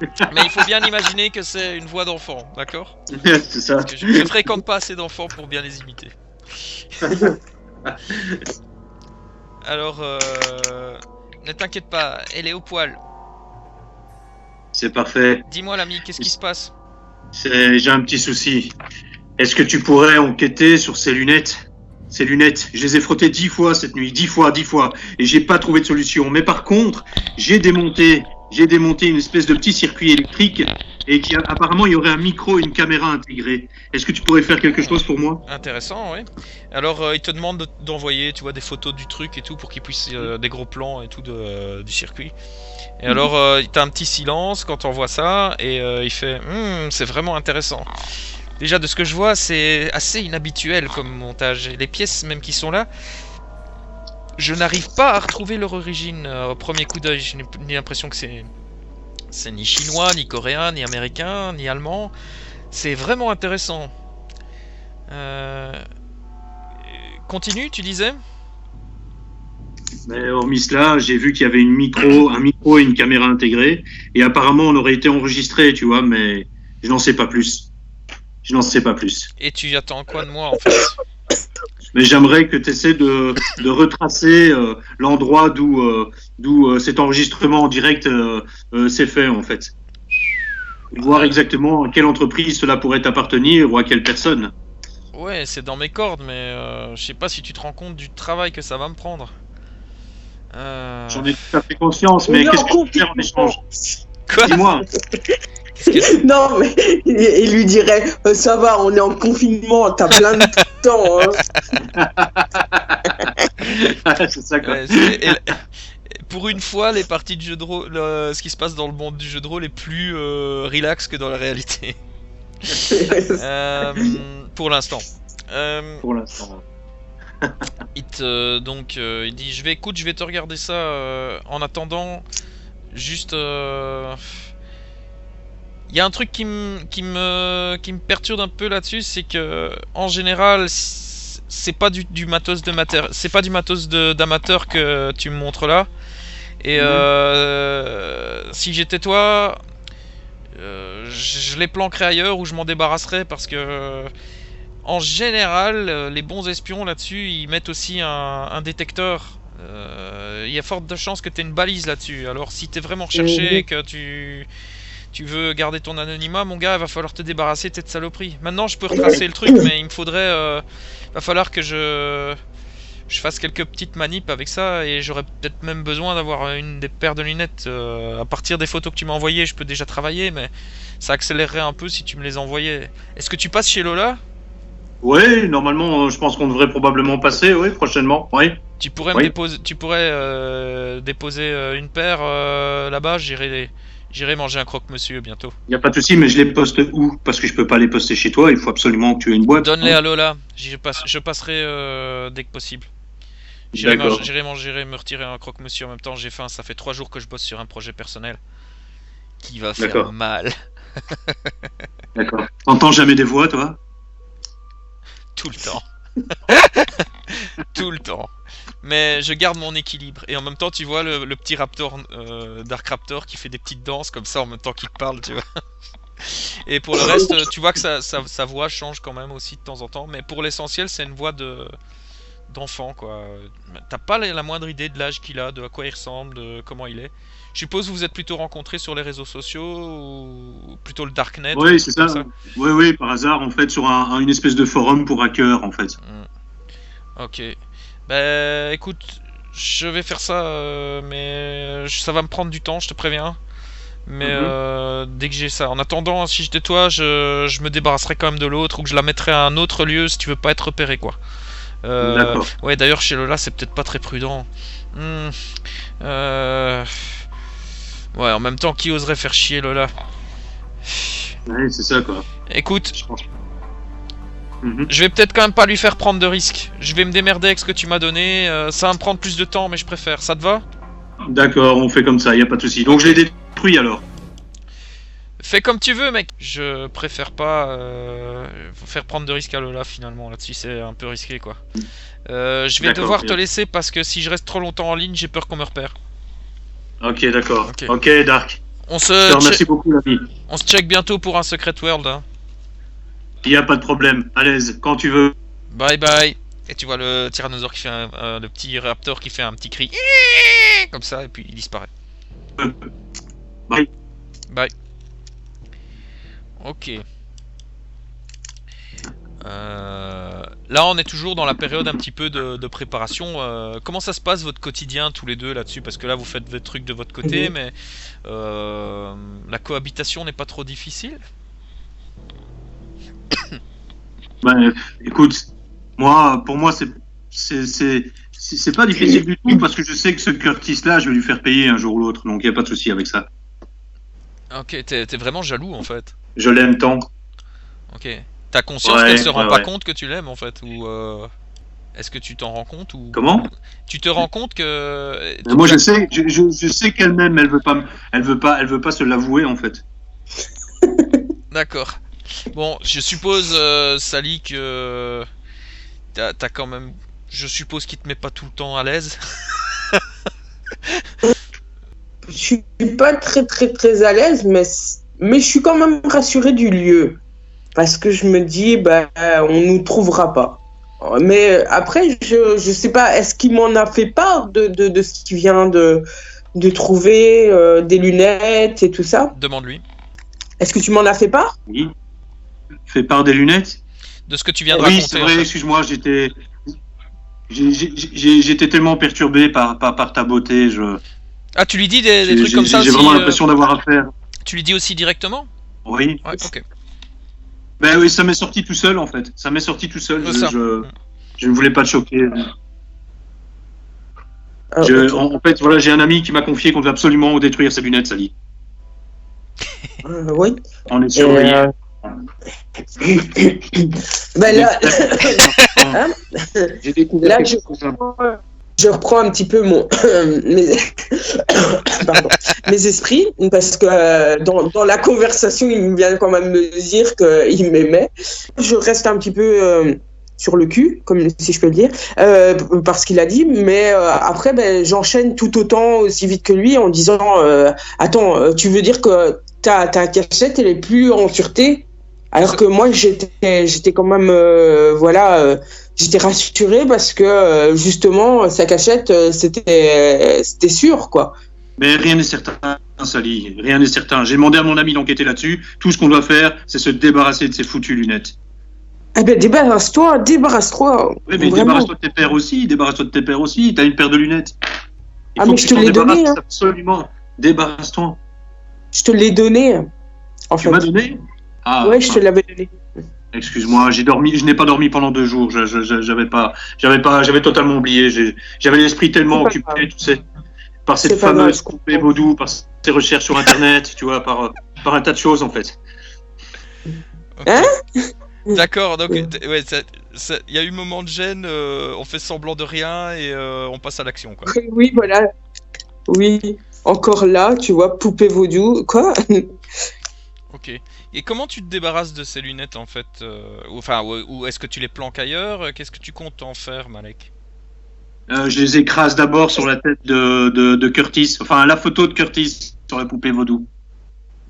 Mais il faut bien imaginer que c'est une voix d'enfant, d'accord? C'est ça. Parce que je fréquente pas assez d'enfants pour bien les imiter. Alors, ne t'inquiète pas, elle est au poil. C'est parfait. Dis-moi, l'ami, qu'est-ce qui se passe? J'ai un petit souci. Est-ce que tu pourrais enquêter sur ces lunettes? Ces lunettes, je les ai frottées 10 fois cette nuit, 10 fois, 10 fois, et j'ai pas trouvé de solution. Mais par contre, j'ai démonté une espèce de petit circuit électrique et apparemment il y aurait un micro et une caméra intégrés. Est-ce que tu pourrais faire quelque chose pour moi? Intéressant, oui. Alors, il te demande d'envoyer, tu vois, des photos du truc et tout pour qu'il puisse des gros plans et tout du circuit. Et alors, t'as un petit silence quand on voit ça et il fait, c'est vraiment intéressant. Déjà, de ce que je vois, c'est assez inhabituel comme montage. Et les pièces même qui sont là, je n'arrive pas à retrouver leur origine au premier coup d'œil. J'ai l'impression que c'est ni chinois, ni coréen, ni américain, ni allemand. C'est vraiment intéressant. Continue, tu disais? Mais hormis cela, j'ai vu qu'il y avait un micro et une caméra intégrée, et apparemment on aurait été enregistré, tu vois, mais je n'en sais pas plus. Je n'en sais pas plus. Et tu attends quoi de moi en fait? Mais j'aimerais que tu essaies de retracer l'endroit d'où cet enregistrement en direct s'est fait, en fait. Voir exactement à quelle entreprise cela pourrait appartenir ou à quelle personne. Ouais, c'est dans mes cordes, mais je sais pas si tu te rends compte du travail que ça va me prendre. J'en ai tout à fait conscience, mais On est qu'est-ce en que tu peux faire en échange? Quoi? Dis-moi. Non, mais il lui dirait ça va, on est en confinement, t'as plein de temps. Hein. C'est ça, quoi. Ouais, pour une fois, les parties de jeu de rôle, ce qui se passe dans le monde du jeu de rôle est plus relax que dans la réalité. Pour l'instant. Pour l'instant. Il dit je vais te regarder ça en attendant. Juste, il y a un truc qui me perturbe un peu là-dessus, c'est que en général, c'est pas du matos c'est pas du matos d'amateur que tu me montres là. Et si j'étais toi, je les planquerais ailleurs ou je m'en débarrasserais parce que en général, les bons espions là-dessus, ils mettent aussi un détecteur Il y a forte de chances que tu aies une balise là-dessus. Alors si t'es vraiment recherché et que tu veux garder ton anonymat, mon gars, il va falloir te débarrasser de cette saloperie. Maintenant, je peux retracer le truc, mais il me faudrait... va falloir que je fasse quelques petites manips avec ça, et j'aurais peut-être même besoin d'avoir une des paires de lunettes. À partir des photos que tu m'as envoyées, je peux déjà travailler, mais ça accélérerait un peu si tu me les envoyais. Est-ce que tu passes chez Lola ? Oui, normalement, je pense qu'on devrait probablement passer, oui, prochainement, oui. Tu pourrais me déposer, déposer une paire là-bas. J'irai manger un croque-monsieur bientôt. Il n'y a pas de souci, mais je les poste où? Parce que je peux pas les poster chez toi, il faut absolument que tu aies une boîte. Donne-les à Lola, je passerai dès que possible. J'irai me retirer un croque-monsieur en même temps, j'ai faim, ça fait 3 jours que je bosse sur un projet personnel qui va faire mal. D'accord. T'entends jamais des voix, toi? Tout le temps. Tout le temps. Mais je garde mon équilibre. Et en même temps, tu vois le petit raptor, Dark Raptor, qui fait des petites danses comme ça en même temps qu'il te parle, tu vois. Et pour le reste, tu vois que sa voix change quand même aussi de temps en temps. Mais pour l'essentiel, c'est une voix d'enfant, quoi. T'as pas la moindre idée de l'âge qu'il a, de à quoi il ressemble, de comment il est. Je suppose que vous êtes plutôt rencontrés sur les réseaux sociaux ou plutôt le Darknet. Oui, c'est ça. Oui, par hasard, en fait, sur une espèce de forum pour hackers, en fait. Ok. Bah, écoute, je vais faire ça, mais ça va me prendre du temps, je te préviens. Mais dès que j'ai ça. En attendant, si j'étais toi, je me débarrasserai quand même de l'autre, ou que je la mettrai à un autre lieu si tu veux pas être repéré, quoi. D'accord. Ouais, d'ailleurs, chez Lola, c'est peut-être pas très prudent. Ouais, en même temps, qui oserait faire chier Lola? Ouais, c'est ça, quoi. Écoute, je vais peut-être quand même pas lui faire prendre de risques. Je vais me démerder avec ce que tu m'as donné. Ça va me prendre plus de temps, mais je préfère. Ça te va? D'accord, on fait comme ça, y a pas de souci. Donc je l'ai détruit alors. Fais comme tu veux, mec. Je préfère pas faire prendre de risques à Lola finalement. Là-dessus, c'est un peu risqué, quoi. Je vais devoir te laisser parce que si je reste trop longtemps en ligne, j'ai peur qu'on me repère. Ok, d'accord. Ok, Dark. Je te remercie beaucoup, l'ami. On se check bientôt pour un Secret World. Hein. Y a pas de problème. À l'aise, quand tu veux. Bye bye. Et tu vois le tyrannosaure qui fait le petit raptor qui fait un petit cri comme ça et puis il disparaît. Bye. Bye. Ok. Là on est toujours dans la période un petit peu de préparation. Comment ça se passe votre quotidien tous les deux là-dessus? Parce que là vous faites vos trucs de votre côté, mais la cohabitation n'est pas trop difficile? Ben, écoute, pour moi c'est pas difficile du tout parce que je sais que ce Curtis là, je vais lui faire payer un jour ou l'autre, donc y a pas de souci avec ça. Ok, t'es vraiment jaloux en fait. Je l'aime tant. Ok. T'as conscience qu'elle se rend pas compte que tu l'aimes en fait, ou est-ce que tu t'en rends compte ou... Comment? Tu te rends compte que... Moi je sais qu'elle m'aime, elle veut pas se l'avouer en fait. D'accord. Bon, je suppose Sally que t'as quand même... Je suppose qu'il te met pas tout le temps à l'aise. Je suis pas très à l'aise, mais je suis quand même rassuré du lieu. Parce que je me dis, on nous trouvera pas. Mais après, je sais pas, est-ce qu'il m'en a fait part de ce qu'il vient de trouver, des lunettes et tout ça? Demande-lui. Est-ce que tu m'en as fait part? Oui. Fais part des lunettes? De ce que tu viens de raconter. Oui, c'est vrai, excuse-moi, j'étais tellement perturbé par ta beauté. Ah, tu lui dis des trucs comme ça aussi? J'ai vraiment l'impression d'avoir affaire. Tu lui dis aussi directement? Oui. Ouais, ok. Ben oui, ça m'est sorti tout seul en fait. Ça m'est sorti tout seul. Je ne voulais pas te choquer. Okay. En fait, voilà, j'ai un ami qui m'a confié qu'on devait absolument détruire ses lunettes, Sally. Oui. On est surveillé. Là, j'ai découvert je reprends un petit peu mes esprits, parce que dans la conversation, il vient quand même me dire qu'il m'aimait. Je reste un petit peu sur le cul, comme si je peux le dire, parce qu'il a dit, mais après, j'enchaîne tout autant aussi vite que lui en disant attends, tu veux dire que ta cachette, elle est plus en sûreté? Alors que moi, j'étais quand même, j'étais rassurée parce que justement, sa cachette, c'était sûr, quoi. Mais rien n'est certain, Sally. Rien n'est certain. J'ai demandé à mon ami d'enquêter là-dessus. Tout ce qu'on doit faire, c'est se débarrasser de ces foutues lunettes. Eh ben, débarrasse-toi. Oui, mais Vraiment. débarrasse-toi de tes pères aussi. T'as une paire de lunettes. Il Ah, faut mais que je tu te t'en l'ai donné, débarrasses hein. absolument. Débarrasse-toi. Je te l'ai donné, en Tu fait. m'as donné? Ah, Ouais, je te l'avais donné. excuse-moi, je n'ai pas dormi pendant 2 jours. J'avais totalement oublié. J'avais l'esprit tellement C'est pas occupé, tu sais, par cette C'est pas grave, fameuse je comprends. poupée vaudou, par ces recherches sur Internet, tu vois, par un tas de choses en fait. Ok. Hein D'accord, donc Ouais. ouais, il y a eu un moment de gêne, on fait semblant de rien et on passe à l'action, quoi. Oui, voilà. Oui. Encore là, tu vois, poupée vaudou. Quoi? Ok. Et comment tu te débarrasses de ces lunettes en fait ou est-ce que tu les planques ailleurs? Qu'est-ce que tu comptes en faire, Malek? Je les écrase d'abord sur la tête de Curtis, enfin la photo de Curtis sur la poupée vaudou.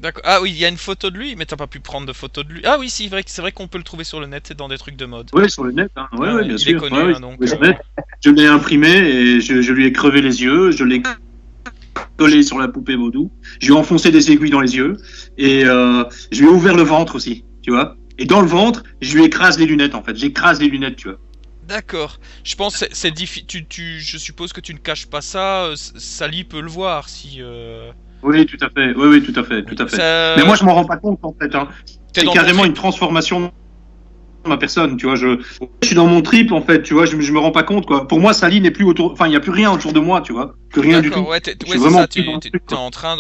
D'accord. Ah oui, il y a une photo de lui, mais t'as pas pu prendre de photo de lui. Ah oui, c'est vrai qu'on peut le trouver sur le net, c'est dans des trucs de mode. Oui, sur le net, hein. Ouais, Ouais, bien il sûr. est connu, Ouais, hein, donc, sur le net. Je l'ai imprimé et je lui ai crevé les yeux, je l'ai collé sur la poupée vaudou, je lui ai enfoncé des aiguilles dans les yeux et je lui ai ouvert le ventre aussi, tu vois. Et dans le ventre, je lui écrase les lunettes en fait, j'écrase les lunettes, tu vois. D'accord. Je pense que c'est difficile. Je suppose que tu ne caches pas ça. Sally peut le voir si. Oui, tout à fait. Oui, tout à fait, tout à fait. Ça- Mais moi, je m'en rends pas compte en fait. Hein. T'es C'est dans carrément ton une transformation de ma personne, tu vois. Je suis dans mon trip en fait, tu vois. Je me rends pas compte quoi. Pour moi, Sally n'est plus autour. Enfin, il y a plus rien autour de moi, tu vois. Plus rien du tout. D'accord, ouais, Je ouais, suis c'est vraiment ça. pris dans le T'es truc, quoi. en train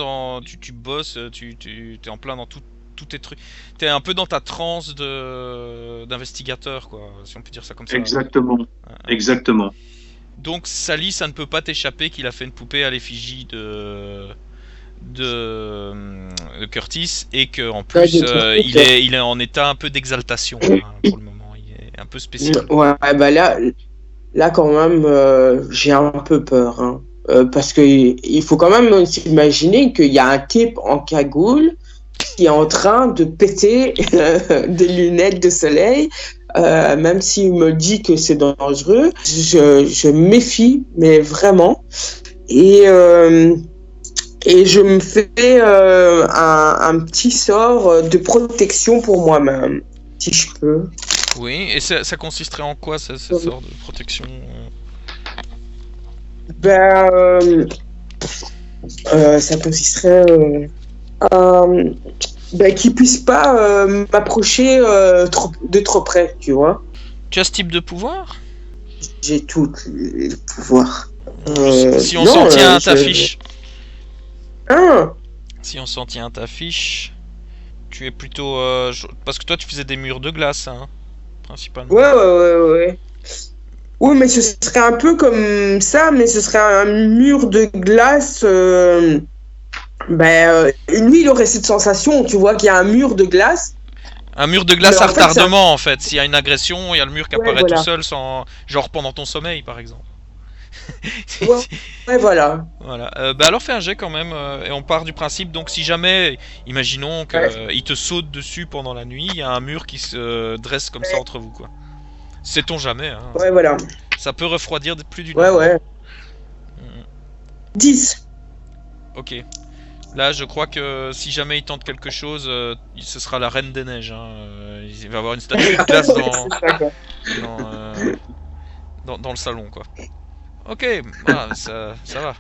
tu bosses, t'es en plein dans tous tes trucs. T'es un peu dans ta transe d'investigateur, quoi, si on peut dire ça comme ça. Exactement, exactement. Donc Sally, ça ne peut pas t'échapper qu'il a fait une poupée à l'effigie de Curtis et que en plus il est en état un peu d'exaltation hein, pour le moment. Il est un peu spécial. Ouais, bah là quand même, j'ai un peu peur, hein. Parce que il faut quand même s'imaginer qu'il y a un type en cagoule qui est en train de péter des lunettes de soleil. Même s'il me dit que c'est dangereux, je me méfie, mais vraiment. Et je me fais un petit sort de protection pour moi-même, si je peux. Oui, et ça consisterait en quoi ce sort de protection? Ben, ça consisterait qu'il puisse pas m'approcher de trop près, tu vois. Tu as ce type de pouvoir? J'ai tous les pouvoirs. Si on non, s'en tient à ta fiche. Ah, Si on s'en tient à ta fiche, tu es plutôt... parce que toi tu faisais des murs de glace, hein, principalement. ouais. Oui, mais ce serait un peu comme ça, mais ce serait un mur de glace. Lui, il aurait cette sensation, tu vois, qu'il y a un mur de glace. Un mur de glace Mais à en fait, retardement en fait. S'il y a une agression, il y a le mur qui Ouais, apparaît voilà. tout seul, genre pendant ton sommeil par exemple. Ouais, voilà. Voilà. Alors fais un jet quand même et on part du principe donc si jamais, imaginons que il te saute dessus pendant la nuit, il y a un mur qui se dresse comme ça entre vous quoi. Sait-on jamais hein. Ouais, voilà. Ça peut refroidir plus d'une Ouais, heure. ouais. Mhm. 10. Ok. Là, je crois que si jamais il tente quelque chose, ce sera la Reine des Neiges. Hein. Il va avoir une statue de glace dans le salon, quoi. Ok, voilà, ça va.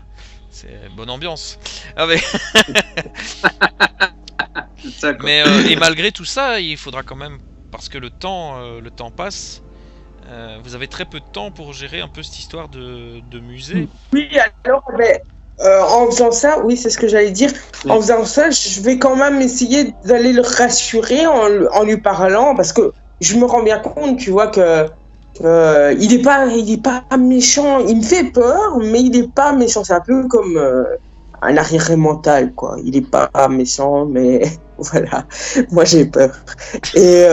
C'est bonne ambiance. Ah, C'est ça, quoi. mais et malgré tout ça, il faudra quand même, parce que le temps passe. Vous avez très peu de temps pour gérer un peu cette histoire de musée. Oui, alors, en faisant ça, oui, c'est ce que j'allais dire. Oui. En faisant ça, je vais quand même essayer d'aller le rassurer en lui parlant, parce que je me rends bien compte, tu vois, que il est pas méchant. Il me fait peur, mais il est pas méchant. C'est un peu comme un arriéré mental, quoi. Il est pas méchant, mais voilà. Moi, j'ai peur. Et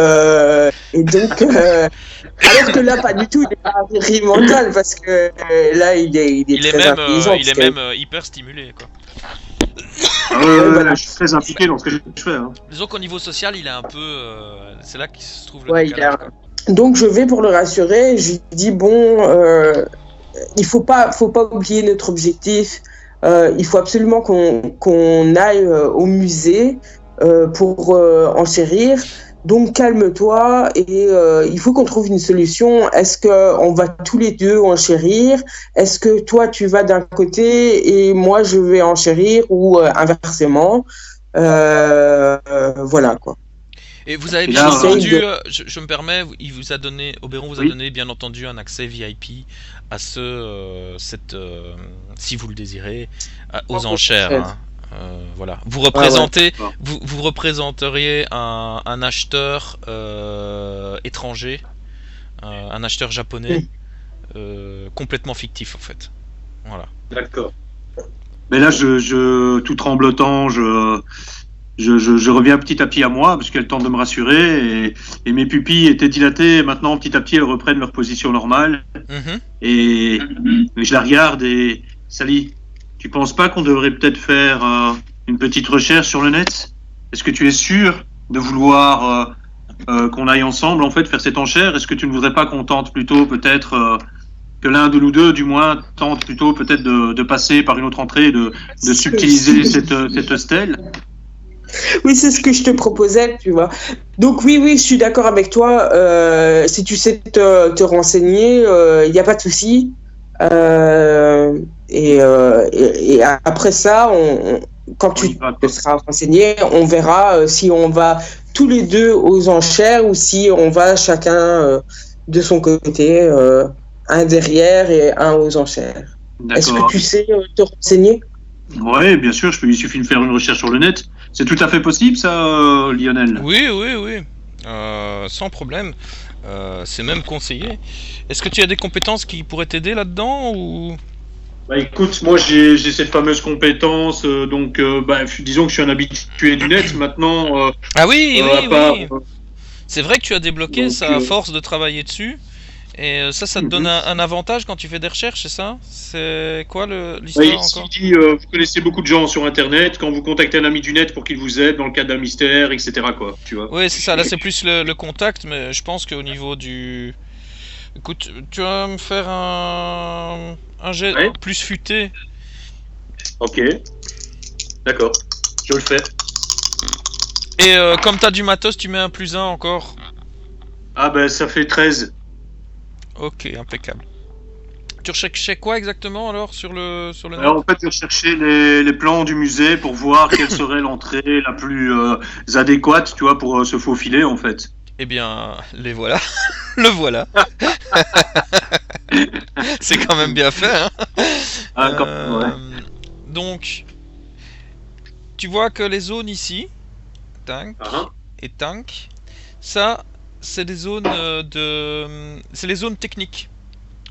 donc, alors que là, pas du tout. Il est pas arriéré mental parce que là, il est très intelligent. Il est même hyper stimulé, quoi. Voilà. Je suis très impliqué dans ce que je fais. Hein. Disons qu'au niveau social, il est un peu. C'est là qu'il se trouve le Ouais, décalage. donc je vais pour le rassurer, je lui dis bon, il faut pas oublier notre objectif. Il faut absolument qu'on aille au musée pour enchérir. Donc calme-toi et il faut qu'on trouve une solution. Est-ce que on va tous les deux enchérir? Est-ce que toi tu vas d'un côté et moi je vais enchérir ou inversement? Voilà quoi. Et vous avez Et bien là, entendu, je me permets, il vous a donné, Oberon vous a Oui. donné bien entendu un accès VIP à si vous le désirez, aux enchères. Hein. Voilà. Vous représenez, ouais. vous représenteriez un acheteur étranger, un acheteur japonais, complètement fictif en fait. Voilà. D'accord. Mais là, tout tremblotant, je reviens petit à petit à moi parce qu'elle tente de me rassurer et mes pupilles étaient dilatées. Maintenant, petit à petit, elles reprennent leur position normale Mhm. et je la regarde et Sally, tu penses pas qu'on devrait peut-être faire une petite recherche sur le net? Est-ce que tu es sûr de vouloir qu'on aille ensemble en fait faire cette enchère? Est-ce que tu ne voudrais pas qu'on tente plutôt peut-être que l'un de nous deux, du moins, tente plutôt peut-être de passer par une autre entrée, de subtiliser cette stèle? Oui, c'est ce que je te proposais, tu vois. Donc oui, je suis d'accord avec toi. Si tu sais te renseigner, il n'y a pas de souci. Et après ça, quand tu te seras renseigné, on verra si on va tous les deux aux enchères ou si on va chacun de son côté, un derrière et un aux enchères. Est-ce que tu sais te renseigner? Oui, bien sûr, il suffit de faire une recherche sur le net. C'est tout à fait possible, ça, Lionel? Oui. Sans problème. C'est même conseillé. Est-ce que tu as des compétences qui pourraient t'aider là-dedans ou... Bah écoute, moi j'ai cette fameuse compétence, donc disons que je suis un habitué du net maintenant. Ah oui. Oui. C'est vrai que tu as débloqué Donc, ça à force de travailler dessus. Et ça te donne un avantage quand tu fais des recherches, c'est ça? C'est quoi l'histoire encore? Ici, vous connaissez beaucoup de gens sur Internet. Quand vous contactez un ami du net pour qu'il vous aide dans le cas d'un mystère, etc. quoi, tu vois. Oui, c'est ça. Là, c'est plus le contact, mais je pense qu'au niveau du... Écoute, tu vas me faire un jet plus futé. Ok. D'accord. Je le fais. Et comme t'as du matos, tu mets un +1 encore. Ah ben, ça fait 13. Ok, impeccable. Tu recherchais quoi exactement alors sur le net? Alors en fait, je cherchais les plans du musée pour voir quelle serait l'entrée la plus adéquate, tu vois, pour se faufiler en fait. Eh bien, les voilà. Le voilà. C'est quand même bien fait, hein. Ouais. Donc, tu vois que les zones ici, tank et tank, ça, c'est des zones c'est les zones techniques,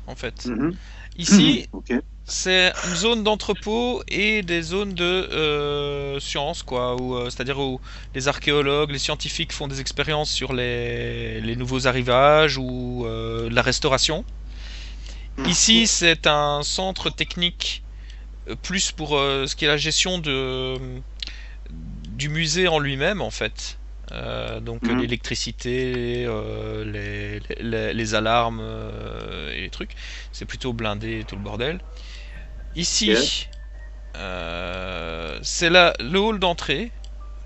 en fait. Ici, c'est une zone d'entrepôt et des zones de sciences, quoi, c'est-à-dire où les archéologues, les scientifiques font des expériences sur les nouveaux arrivages ou la restauration. Ici, c'est un centre technique plus pour ce qui est la gestion du musée en lui-même, en fait. Donc l'électricité, les alarmes et les trucs, c'est plutôt blindé tout le bordel. Ici, c'est le hall d'entrée,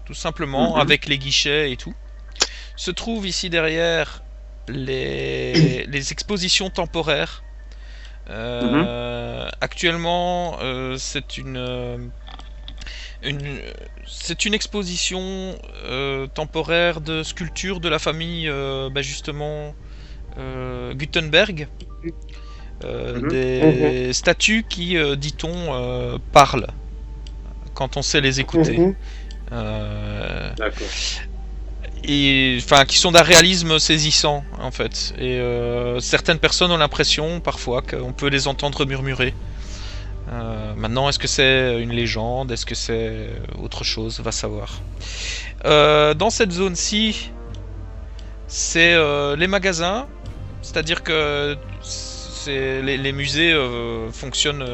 tout simplement, avec les guichets et tout. Se trouve ici derrière les expositions temporaires. Actuellement, c'est une exposition temporaire de sculptures de la famille justement Gutenberg, des statues qui, dit-on, parlent quand on sait les écouter. D'accord. Et enfin, qui sont d'un réalisme saisissant en fait. Et certaines personnes ont l'impression parfois qu'on peut les entendre murmurer. Maintenant, est-ce que c'est une légende? Est-ce que c'est autre chose? Va savoir. Dans cette zone-ci, c'est les magasins. C'est-à-dire que les musées fonctionnent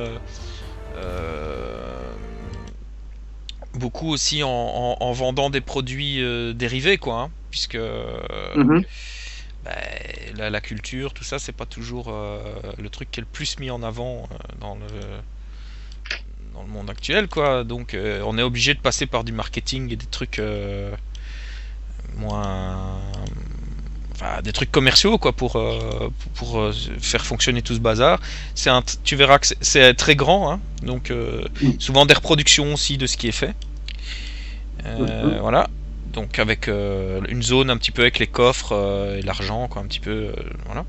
beaucoup aussi en vendant des produits dérivés, quoi, hein, puisque Mhm. bah, la culture, tout ça, c'est pas toujours le truc qui est le plus mis en avant dans le monde actuel, quoi. Donc on est obligé de passer par du marketing et des trucs moins, enfin, des trucs commerciaux, quoi, pour faire fonctionner tout ce bazar. Tu verras que c'est très grand, hein, donc souvent des reproductions aussi de ce qui est fait. Mhm. Voilà. Donc avec une zone un petit peu avec les coffres et l'argent, quoi, un petit peu. Voilà.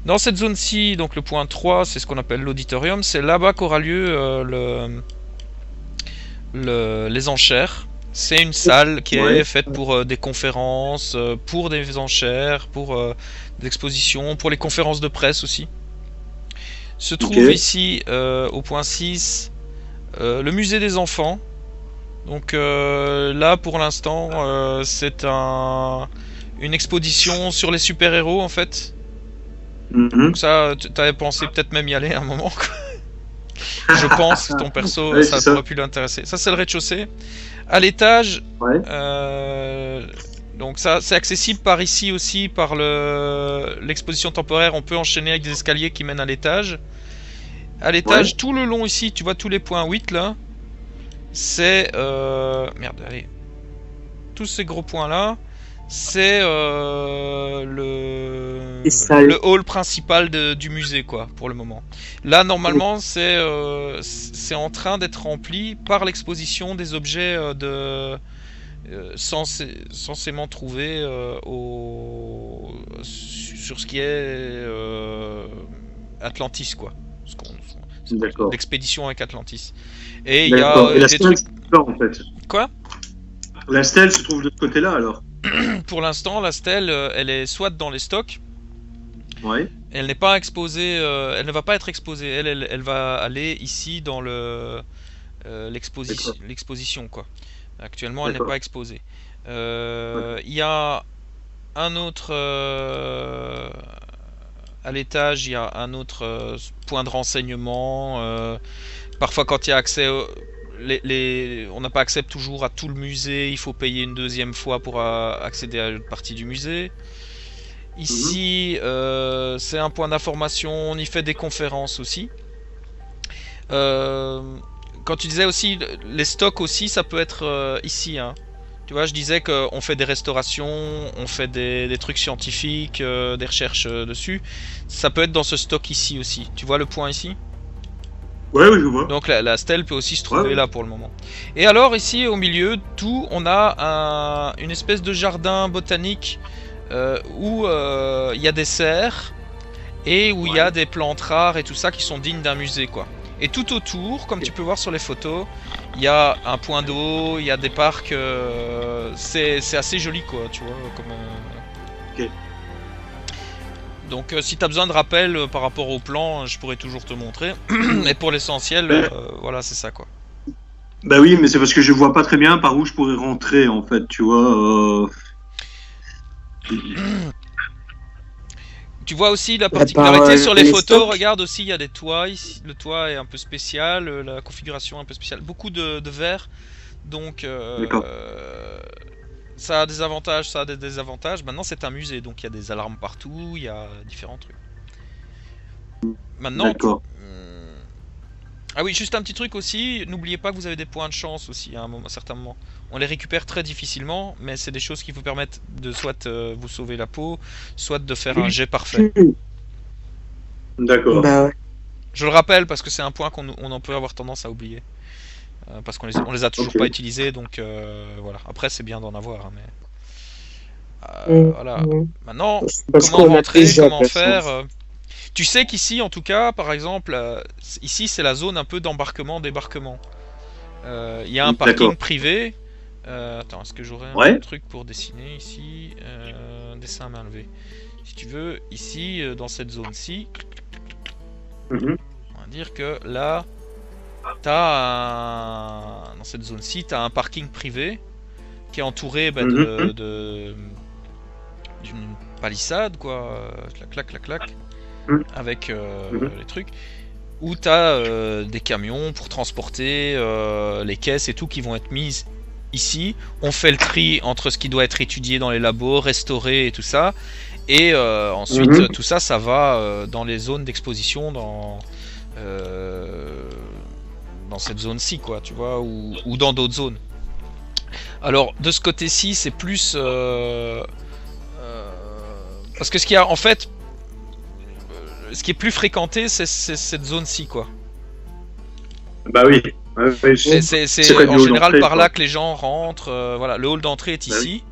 Dans cette zone-ci, donc le point 3, c'est ce qu'on appelle l'auditorium. C'est là-bas qu'aura lieu les enchères. C'est une salle qui est Ouais. faite pour des conférences, pour des enchères, pour des expositions, pour les conférences de presse aussi. Se Ok. trouve ici, au point 6, le musée des enfants. Donc là, pour l'instant, c'est une exposition sur les super-héros, en fait. Donc Mhm. ça, t'avais pensé peut-être même y aller à un moment, quoi. Je pense, ton perso, Ouais, c'est ça pourrait ça. pu l'intéresser. Ça, c'est le rez-de-chaussée. À l'étage, Ouais. donc ça, c'est accessible par ici aussi, par l'exposition temporaire. On peut enchaîner avec des escaliers qui mènent à l'étage. À Ouais. l'étage, tout le long ici, tu vois tous les points 8 là. C'est... merde, allez. Tous ces gros points là, c'est C'est le sale. hall principal du musée, quoi, pour le moment. Là, normalement, c'est en train d'être rempli par l'exposition des objets censément trouvés sur ce qui est Atlantis, quoi. D'accord. L'expédition avec Atlantis. Et il y a D'accord. Et la des stèle, trucs... c'est là, en fait. Quoi? La stèle se trouve de ce côté-là, alors. Pour l'instant, la stèle, elle est soit dans les stocks, Ouais. elle n'est pas exposée, elle ne va pas être exposée. Elle va aller ici dans D'accord. l'exposition, quoi. Actuellement, elle n'est pas D'accord. exposée. D'accord. Il y a un autre à l'étage, il y a un autre point de renseignement. Parfois, quand il y a accès, on n'a pas accès toujours à tout le musée. Il faut payer une deuxième fois pour accéder à une partie du musée. Mhm. Ici, c'est un point d'information. On y fait des conférences aussi. Euh, Quand tu disais aussi les stocks aussi, ça peut être ici, hein. Tu vois, je disais qu'on fait des restaurations, on fait des trucs scientifiques, des recherches dessus. Ça peut être dans ce stock ici aussi. Tu vois le point ici? Ouais, oui, je vois. Donc la stèle peut aussi se Ouais, trouver ouais. là pour le moment. Et alors ici au milieu de tout, on a une espèce de jardin botanique où il y a des serres et où il y a Ouais. des plantes rares et tout ça qui sont dignes d'un musée, quoi. Et tout autour, comme tu peux voir sur les photos, il y a un point d'eau, il y a des parcs. C'est assez joli, quoi, tu vois. Ok. Donc si tu as besoin de rappel par rapport au plan, je pourrais toujours te montrer. Mais pour l'essentiel, Ouais. voilà, c'est ça, quoi. Bah oui, mais c'est parce que je vois pas très bien par où je pourrais rentrer, en fait, tu vois. Tu vois aussi la La particularité parole, sur les les photos, stocks. regarde aussi, il y a des toits, ici, le toit est un peu spécial, la configuration est un peu spéciale, beaucoup de verre, donc D'accord. ça a des avantages, ça a des désavantages. Maintenant c'est un musée, donc il y a des alarmes partout, il y a différents trucs. Maintenant, D'accord. ah oui, juste un petit truc aussi, n'oubliez pas que vous avez des points de chance aussi à un certain moment. On les récupère très difficilement, mais c'est des choses qui vous permettent de soit vous sauver la peau, soit de faire un jet parfait. D'accord. Bah ouais. Je le rappelle parce que c'est un point qu'on en peut avoir tendance à oublier. Parce on les a toujours Ok. pas utilisés, donc voilà. Après, c'est bien d'en avoir, hein, mais voilà. Mhm. Maintenant, Parce comment qu'on a rentrer, déjà de comment la faire chance. Tu sais qu'ici, en tout cas, par exemple, ici, c'est la zone un peu d'embarquement-débarquement. Il y a un parking D'accord. privé. Attends, est-ce que j'aurais un Ouais. truc pour dessiner ici dessin à main levée. Si tu veux, ici, dans cette zone-ci, Mhm. on va dire que là, dans cette zone-ci, tu as un parking privé qui est entouré Mhm. d'une palissade, quoi. Clac, clac, clac, clac, Mhm. avec Mhm. les trucs. où tu as des camions pour transporter les caisses et tout qui vont être mises ici. On fait le tri entre ce qui doit être étudié dans les labos, restauré et tout ça. Et ensuite, tout ça, ça va dans les zones d'exposition, dans cette zone-ci, quoi, tu vois, ou dans d'autres zones. Alors, de ce côté-ci, c'est plus... parce que ce qu'il y a, en fait, ce qui est plus fréquenté, c'est cette zone-ci, quoi. Bah oui. C'est en général par là que les gens rentrent. Voilà, le hall d'entrée est ici.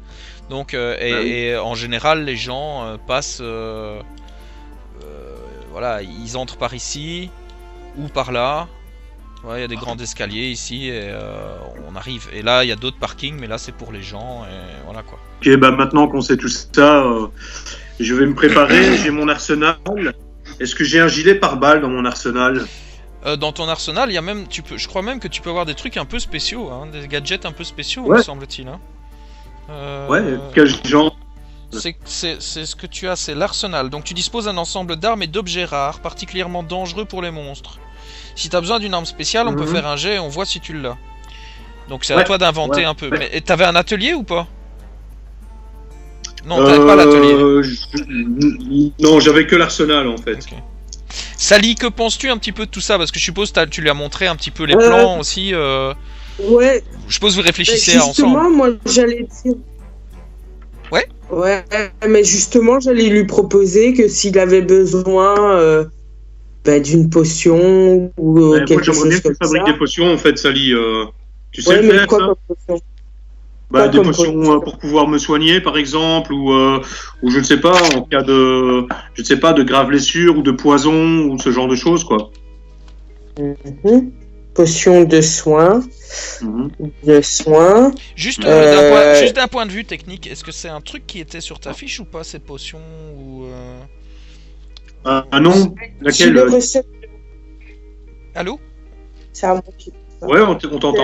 Donc, et en général, les gens passent... voilà, ils entrent par ici ou par là. Ouais, il y a des grands escaliers ici et on arrive. Et là, il y a d'autres parkings, mais là, c'est pour les gens et voilà, quoi. Ok, bah maintenant qu'on sait tout ça, je vais me préparer. J'ai mon arsenal. Est-ce que j'ai un gilet pare-balles dans mon arsenal? Dans ton arsenal, il y a même, je crois même que tu peux avoir des trucs un peu spéciaux, hein, des gadgets un peu spéciaux, ouais. Me semble-t-il. Hein. Ouais, quel genre? C'est ce que tu as, c'est l'arsenal. Donc tu disposes d'un ensemble d'armes et d'objets rares, particulièrement dangereux pour les monstres. Si tu as besoin d'une arme spéciale, on peut faire un jet et on voit si tu l'as. Donc c'est à toi d'inventer un peu. Mais t'avais un atelier ou pas? Non, t'avais pas l'atelier. Non, j'avais que l'arsenal en fait. Okay. Sally, que penses-tu un petit peu de tout ça? Parce que je suppose que tu lui as montré un petit peu les plans aussi. Ouais. Je suppose que vous réfléchissez ensemble. Justement, moi j'allais dire. Ouais. Ouais, mais justement, j'allais lui proposer que s'il avait besoin d'une potion ou quelque chose comme ça. Moi, j'aimerais bien que tu fabriques des potions en fait, Sally. Tu sais mais faire quoi ça? comme potion? Des potions pour pouvoir me soigner, par exemple, ou je ne sais pas, en cas de, de grave blessure ou de poison ou ce genre de choses, quoi. Potion de soins. Juste d'un point de vue technique, est-ce que c'est un truc qui était sur ta fiche ou pas, ces potions ou non. Laquelle Allô? Ouais, on t'entend.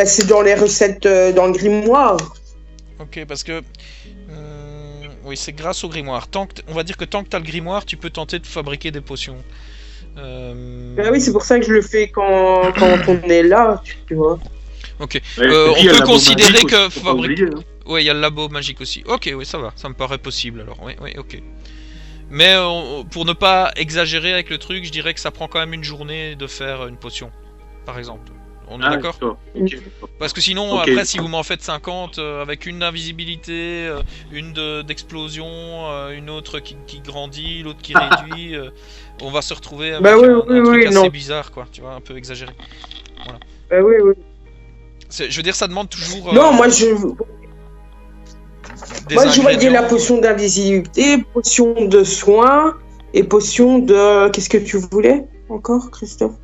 C'est dans les recettes, dans le grimoire. Ok, parce que... oui, c'est grâce au grimoire. On va dire que tant que tu as le grimoire, tu peux tenter de fabriquer des potions. Oui, c'est pour ça que je le fais quand on est là, tu vois. Ok. On peut considérer que... Oui, il y a le labo magique aussi. Ok, oui, ça va. Ça me paraît possible, alors. Oui, ok. Mais pour ne pas exagérer avec le truc, je dirais que ça prend quand même une journée de faire une potion, par exemple. On est d'accord? Okay. Parce que sinon, après, si vous m'en faites 50, avec une d'invisibilité, une d'explosion, une autre qui grandit, l'autre qui réduit, on va se retrouver avec un truc assez bizarre, quoi. Tu vois, un peu exagéré. Voilà. Oui. Je veux dire, ça demande toujours... non, moi je voyais la potion d'invisibilité, potion de soins et potion de... Qu'est-ce que tu voulais encore, Christophe?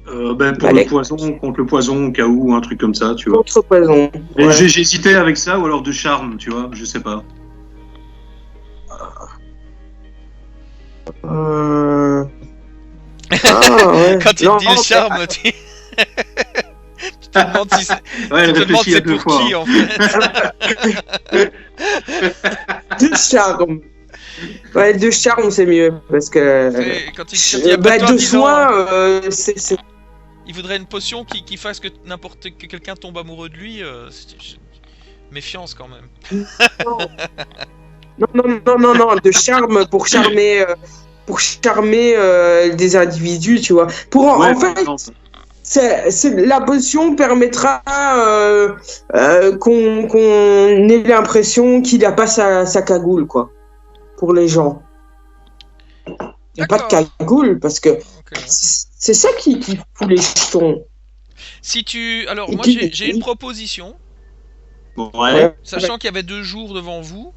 Pour le poison, contre le poison au cas où, un truc comme ça, tu vois. Contre poison. Ouais. J'hésitais avec ça ou alors de charme, tu vois, je sais pas. Quand il te dit charme, tu te demandes si c'est pour qui, en fait. De charme. Ouais, de charme, c'est mieux, parce que... Quand il de soin, c'est... Il voudrait une potion qui fasse que quelqu'un tombe amoureux de lui. Méfiance quand même. Non, de charme pour charmer des individus, tu vois. En fait, la potion permettra qu'on ait l'impression qu'il n'a pas sa cagoule, quoi, pour les gens. Il n'y a pas de cagoule, parce que c'est ça qui fout les jetons. Alors, moi, j'ai une proposition. Ouais. Sachant qu'il y avait 2 jours devant vous.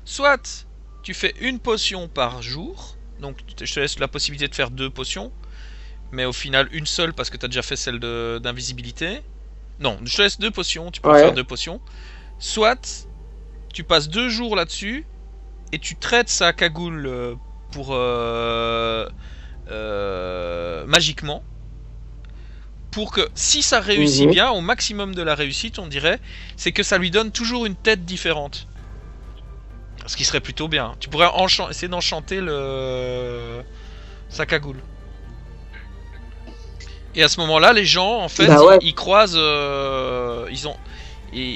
Soit tu fais une potion par jour. Donc, je te laisse la possibilité de faire 2 potions. Mais au final, une seule, parce que tu as déjà fait celle d'invisibilité. Non, je te laisse 2 potions. Tu peux faire 2 potions. Soit tu passes 2 jours là-dessus. Et tu traites sa cagoule magiquement, pour que si ça réussit bien, au maximum de la réussite, on dirait, c'est que ça lui donne toujours une tête différente, ce qui serait plutôt bien. Tu pourrais essayer d'enchanter sa cagoule. Et à ce moment-là, les gens, en fait, Bah ouais. ils croisent, ils ont